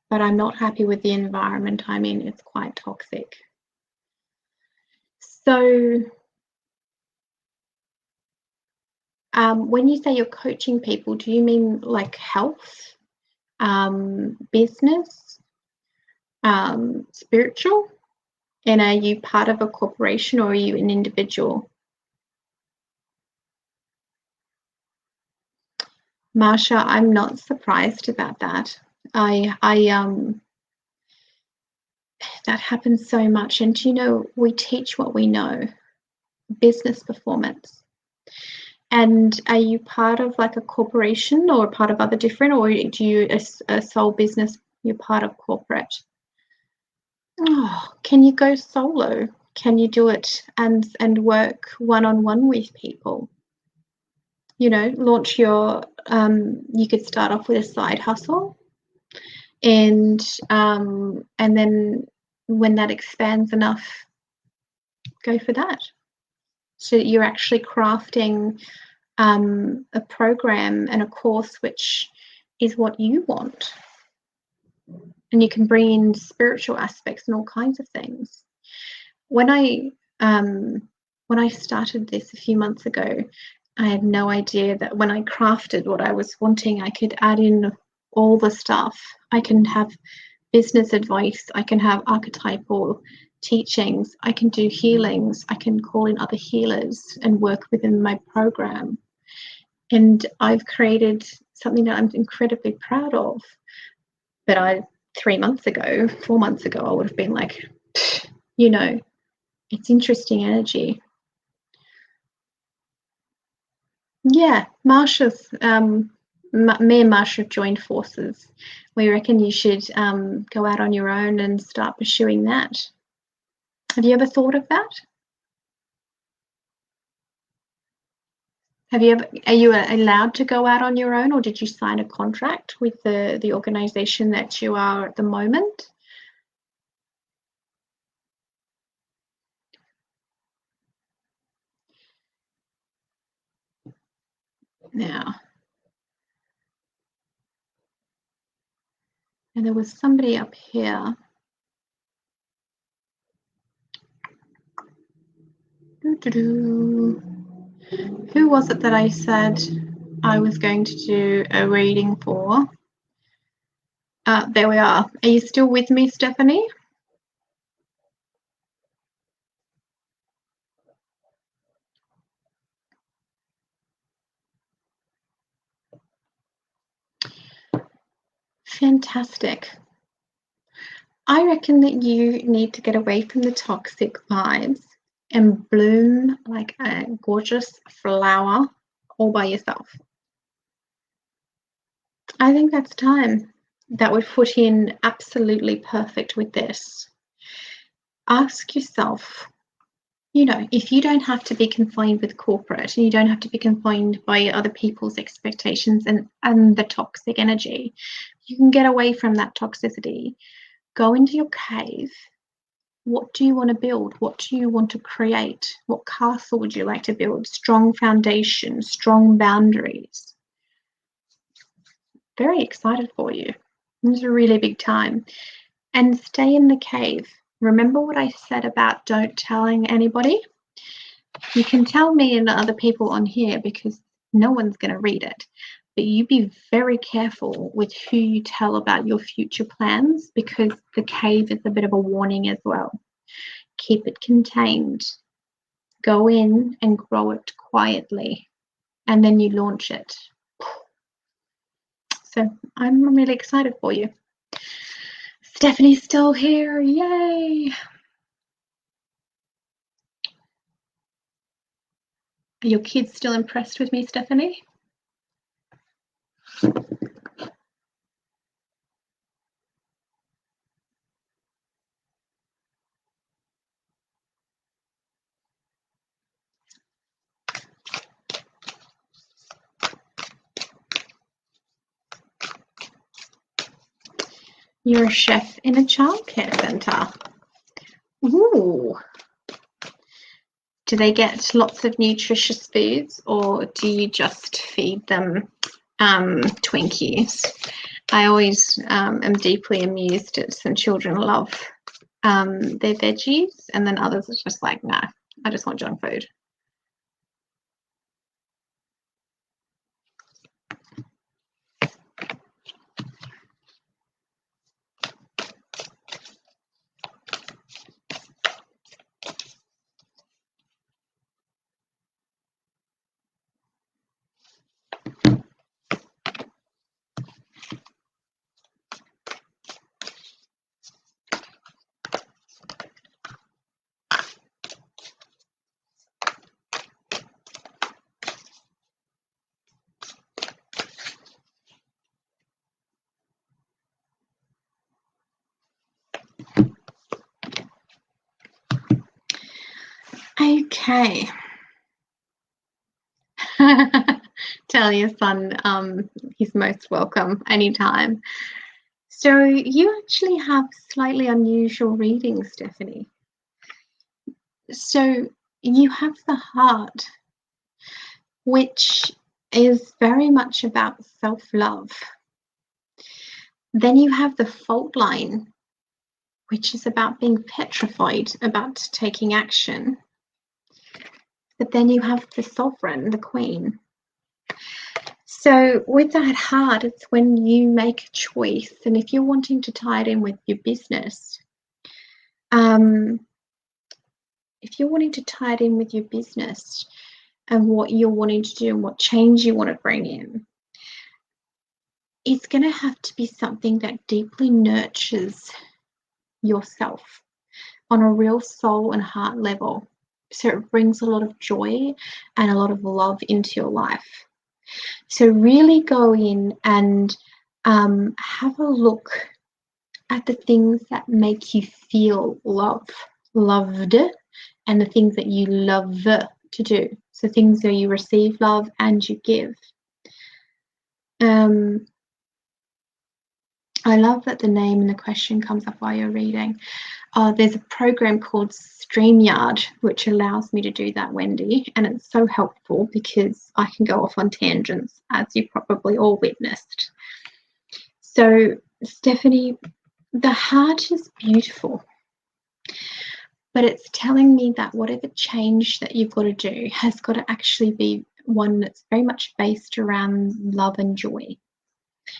but I'm not happy with the environment I'm in. It's quite toxic. So when you say you're coaching people, do you mean like health, business, spiritual? And are you part of a corporation or are you an individual? Marsha, I'm not surprised about that. That happens so much. And you know, we teach what we know, business performance. And are you part of like a corporation or part of other different, or do you a sole business, you're part of corporate? Oh, can you go solo? Can you do it and work one-on-one with people? You know, launch your, you could start off with a side hustle, and then when that expands enough, go for that. So that you're actually crafting a program and a course which is what you want. And you can bring in spiritual aspects and all kinds of things. When I started this a few months ago, I had no idea that when I crafted what I was wanting, I could add in all the stuff. I can have business advice, I can have archetypal teachings, I can do healings, I can call in other healers and work within my program. And I've created something that I'm incredibly proud of. But 4 months ago, I would have been like, you know, it's interesting energy. Yeah, Marsha's, me and Marsha have joined forces. We reckon you should go out on your own and start pursuing that. Have you ever thought of that? Are you allowed to go out on your own, or did you sign a contract with the organization that you are at the moment? Now, and there was somebody up here. Who was it that I said I was going to do a reading for? There we are. Are you still with me, Stephanie? Fantastic. I reckon that you need to get away from the toxic vibes and bloom like a gorgeous flower all by yourself. I think that's time. That would put in absolutely perfect with this. Ask yourself, if you don't have to be confined with corporate and you don't have to be confined by other people's expectations and the toxic energy, you can get away from that toxicity. Go into your cave. What do you want to build? What do you want to create? What castle would you like to build? Strong foundation, strong boundaries. Very excited for you. It's a really big time. And stay in the cave. Remember what I said about don't telling anybody? You can tell me and other people on here because no one's going to read it. But you be very careful with who you tell about your future plans, because the cave is a bit of a warning as well. Keep it contained. Go in and grow it quietly, and then you launch it. So I'm really excited for you. Stephanie's still here. Yay! Are your kids still impressed with me, Stephanie? You're a chef in a childcare centre. Ooh. Do they get lots of nutritious foods, or do you just feed them Twinkies? I always am deeply amused at some children love their veggies, and then others are just like, no, I just want junk food. Okay. Tell your son he's most welcome anytime. So you actually have slightly unusual readings, Stephanie. So you have the heart, which is very much about self-love. Then you have the fault line, which is about being petrified about taking action. But then you have the sovereign, the queen. So with that heart, it's when you make a choice. And if you're wanting to tie it in with your business, and what you're wanting to do and what change you want to bring in, it's going to have to be something that deeply nurtures yourself on a real soul and heart level. So it brings a lot of joy and a lot of love into your life. So really go in and have a look at the things that make you feel loved, and the things that you love to do. So things where you receive love and you give. I love that the name and the question comes up while you're reading. There's a program called StreamYard, which allows me to do that, Wendy, and it's so helpful because I can go off on tangents, as you probably all witnessed. So, Stephanie, the heart is beautiful, but it's telling me that whatever change that you've got to do has got to actually be one that's very much based around love and joy.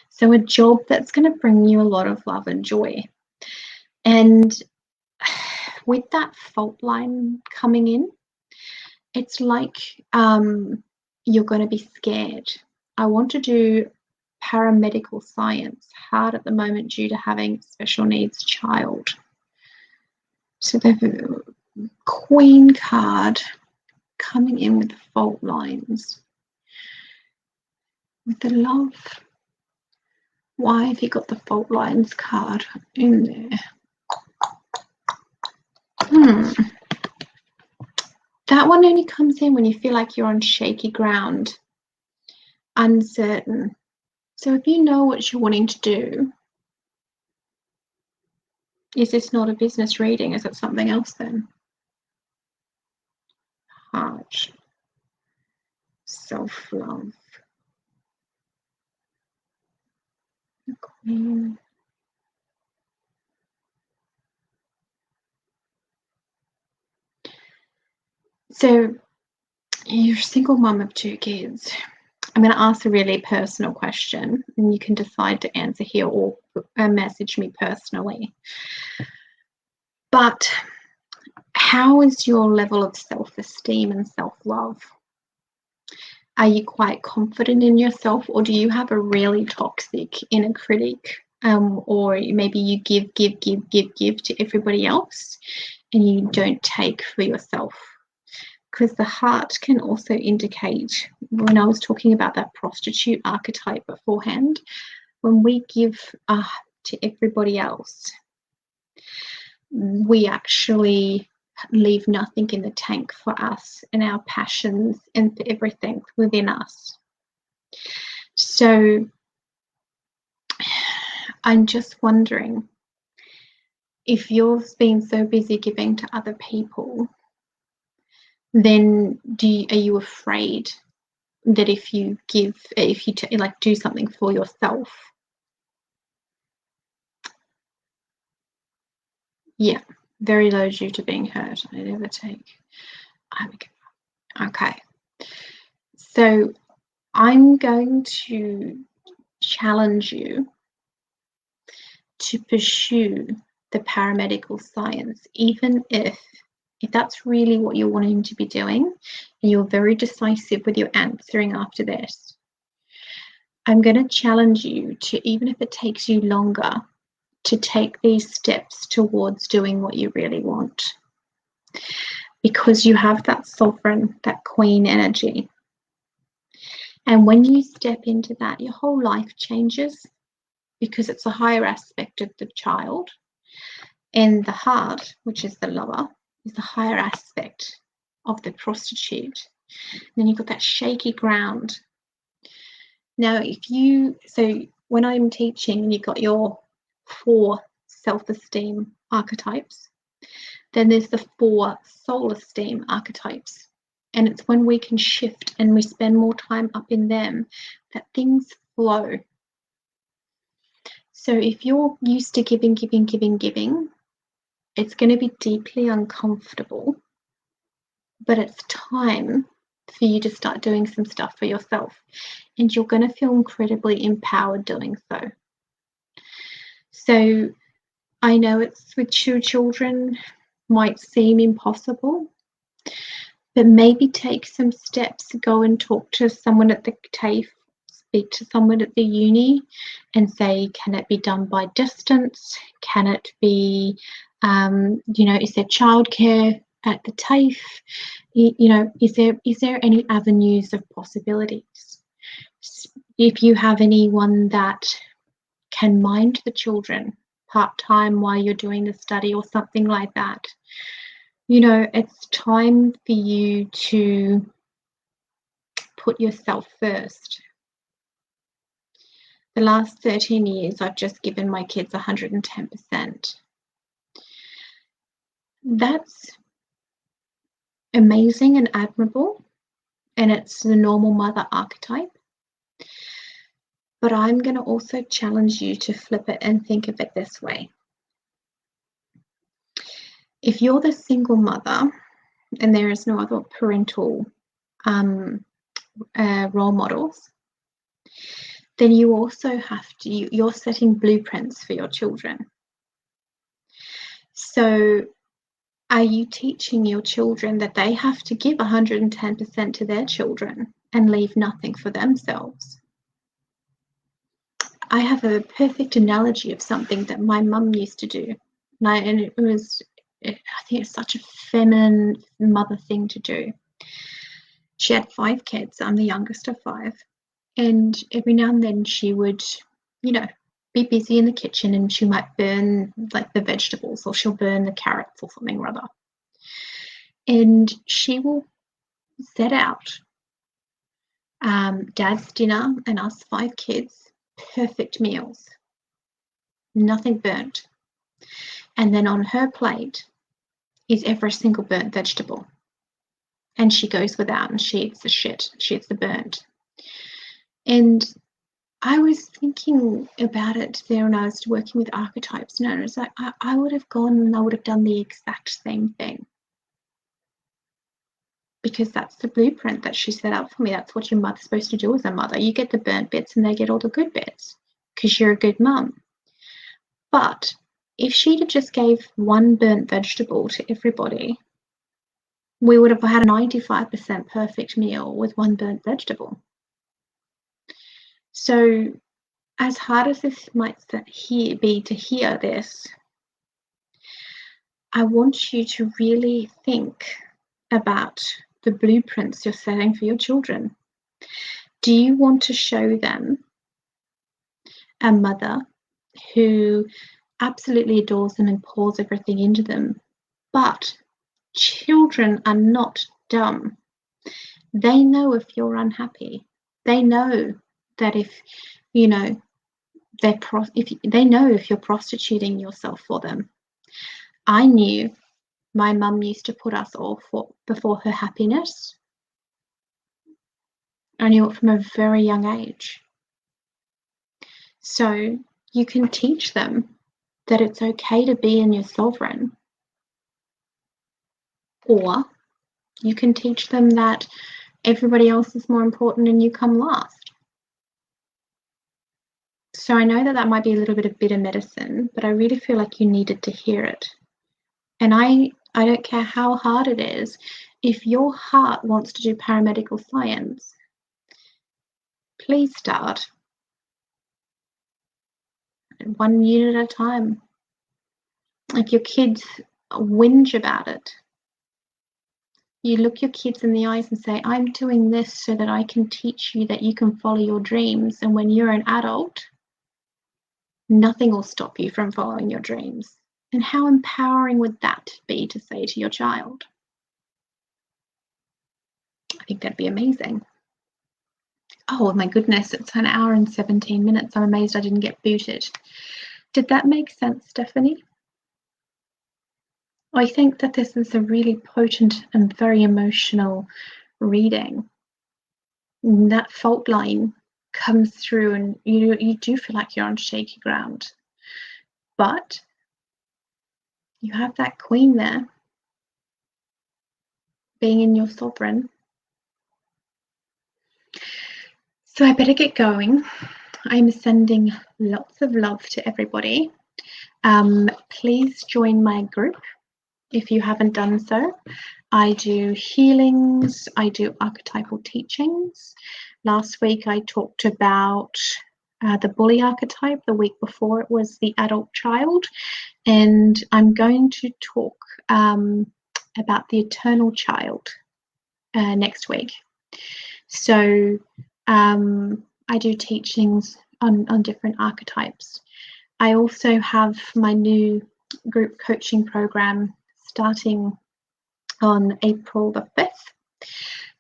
So a job that's going to bring you a lot of love and joy. And with that fault line coming in, it's like you're going to be scared. I want to do paramedical science, hard at the moment due to having special needs child. So the Queen card coming in with the fault lines. With the Love, why have you got the fault lines card in there? That one only comes in when you feel like you're on shaky ground, uncertain. So if you know what you're wanting to do, is this not a business reading? Is it something else then? Heart, self-love, the Queen. So you're a single mum of 2 kids. I'm going to ask a really personal question, and you can decide to answer here or message me personally. But how is your level of self-esteem and self-love? Are you quite confident in yourself, or do you have a really toxic inner critic? Or maybe you give to everybody else and you don't take for yourself? Because the heart can also indicate, when I was talking about that prostitute archetype beforehand, when we give to everybody else, we actually leave nothing in the tank for us and our passions and for everything within us. So I'm just wondering, if you've been so busy giving to other people, then are you afraid that if you give, like do something for yourself? Yeah, very low due to being hurt. I never take. Okay. So I'm going to challenge you to pursue the paramedical science, even if that's really what you're wanting to be doing and you're very decisive with your answering after this. I'm going to challenge you to, even if it takes you longer, to take these steps towards doing what you really want, because you have that sovereign, that queen energy. And when you step into that, your whole life changes, because it's a higher aspect of the child. And the heart, which is the lover, is the higher aspect of the prostitute. And then you've got that shaky ground. Now, so when I'm teaching and you've got your 4 self-esteem archetypes, then there's the 4 soul esteem archetypes. And it's when we can shift and we spend more time up in them that things flow. So if you're used to giving, it's going to be deeply uncomfortable, but it's time for you to start doing some stuff for yourself, and you're going to feel incredibly empowered doing so. So I know it's with 2 children, might seem impossible, but maybe take some steps to go and talk to someone at the TAFE, speak to someone at the uni and say, can it be done by distance? Can it be, is there childcare at the TAFE? Is there any avenues of possibilities? If you have anyone that can mind the children part-time while you're doing the study or something like that, it's time for you to put yourself first. The last 13 years, I've just given my kids 110%. That's amazing and admirable, and it's the normal mother archetype. But I'm going to also challenge you to flip it and think of it this way. If you're the single mother and there is no other parental role models, then you also have to, you're setting blueprints for your children. So are you teaching your children that they have to give 110% to their children and leave nothing for themselves? I have a perfect analogy of something that my mum used to do. And it was, I think it's such a feminine mother thing to do. She had 5 kids. I'm the youngest of 5. And every now and then she would, you know, be busy in the kitchen and she might burn like the vegetables, or she'll burn the carrots or something or other. And she will set out Dad's dinner and us 5 kids, perfect meals, nothing burnt. And then on her plate is every single burnt vegetable. And she goes without and she eats the shit, she eats the burnt. And I was thinking about it there when I was working with archetypes, and I was like, I would have gone and I would have done the exact same thing. Because that's the blueprint that she set up for me. That's what your mother's supposed to do as a mother. You get the burnt bits and they get all the good bits because you're a good mum. But if she'd have just gave one burnt vegetable to everybody, we would have had a 95% perfect meal with one burnt vegetable. So as hard as this might be to hear this, I want you to really think about the blueprints you're setting for your children. Do you want to show them a mother who absolutely adores them and pours everything into them? But children are not dumb. They know if you're unhappy. They know that if they know if you're prostituting yourself for them. I knew my mum used to put us all before her happiness. I knew it from a very young age. So you can teach them that it's okay to be in your sovereign. Or you can teach them that everybody else is more important and you come last. So I know that might be a little bit of bitter medicine, but I really feel like you needed to hear it. And I don't care how hard it is. If your heart wants to do paramedical science, please start. 1 unit at a time. If your kids whinge about it, you look your kids in the eyes and say, I'm doing this so that I can teach you that you can follow your dreams. And when you're an adult, nothing will stop you from following your dreams. And how empowering would that be to say to your child? I think that'd be amazing. Oh my goodness, it's an hour and 17 minutes. I'm amazed I didn't get booted. Did that make sense, Stephanie? I think that this is a really potent and very emotional reading. And that fault line comes through and you do feel like you're on shaky ground. But you have that queen there, being in your sovereign. So I better get going. I'm sending lots of love to everybody. Please join my group if you haven't done so. I do healings, I do archetypal teachings. Last week I talked about the bully archetype. The week before it was the adult child. And I'm going to talk about the eternal child next week. So I do teachings on different archetypes. I also have my new group coaching program starting on April the 5th.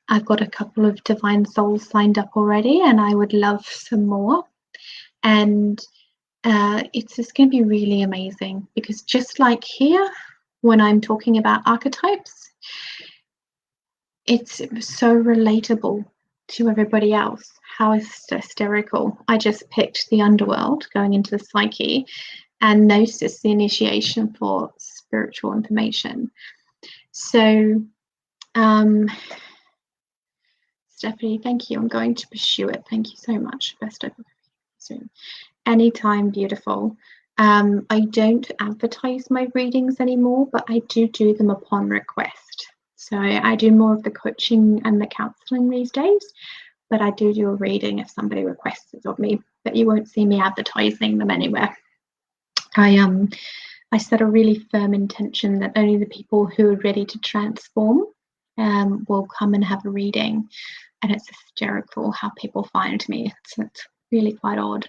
I've got a couple of divine souls signed up already, and I would love some more. And it's just going to be really amazing, because just like here, when I'm talking about archetypes, it's so relatable to everybody else. How hysterical. I just picked the underworld, going into the psyche, and gnosis, the initiation for spiritual information. So Stephanie, thank you. I'm going to pursue it. Thank you so much. Best of soon. Anytime, beautiful. I don't advertise my readings anymore, but I do them upon request. So I do more of the coaching and the counselling these days. but I do a reading if somebody requests it of me, but you won't see me advertising them anywhere. I set a really firm intention that only the people who are ready to transform will come and have a reading, and it's hysterical how people find me. It's really quite odd,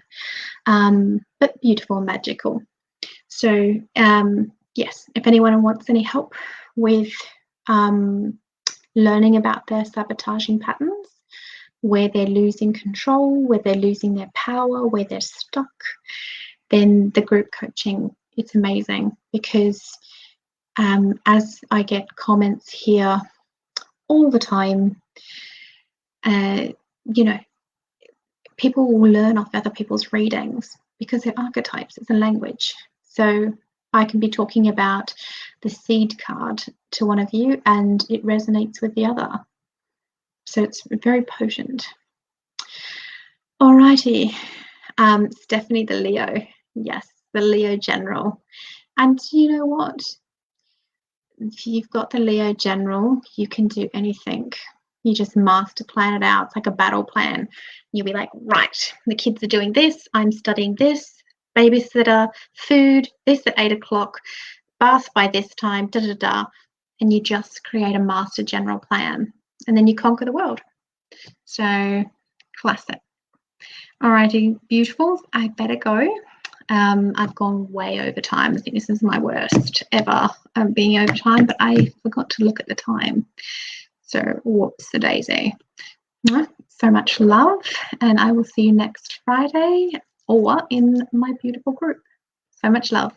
but beautiful and magical. So yes, if anyone wants any help with learning about their sabotaging patterns, where they're losing control, where they're losing their power, where they're stuck, then the group coaching, it's amazing, because as I get comments here all the time, you know, people will learn off other people's readings because they're archetypes, it's a language. So I can be talking about the seed card to one of you and it resonates with the other. So it's very potent. Alrighty, it's definitely the Leo. Yes, the Leo general. And you know what? If you've got the Leo general, you can do anything. You just master plan it out. It's like a battle plan. You'll be like, right, the kids are doing this, I'm studying this, babysitter, food, this at 8 o'clock, bath by this time, da da da. And you just create a master general plan. And then you conquer the world. So, classic. Alrighty, beautiful. I better go. I've gone way over time. I think this is my worst ever being over time, but I forgot to look at the time. So, whoops, a daisy. So much love, and I will see you next Friday or in my beautiful group. So much love.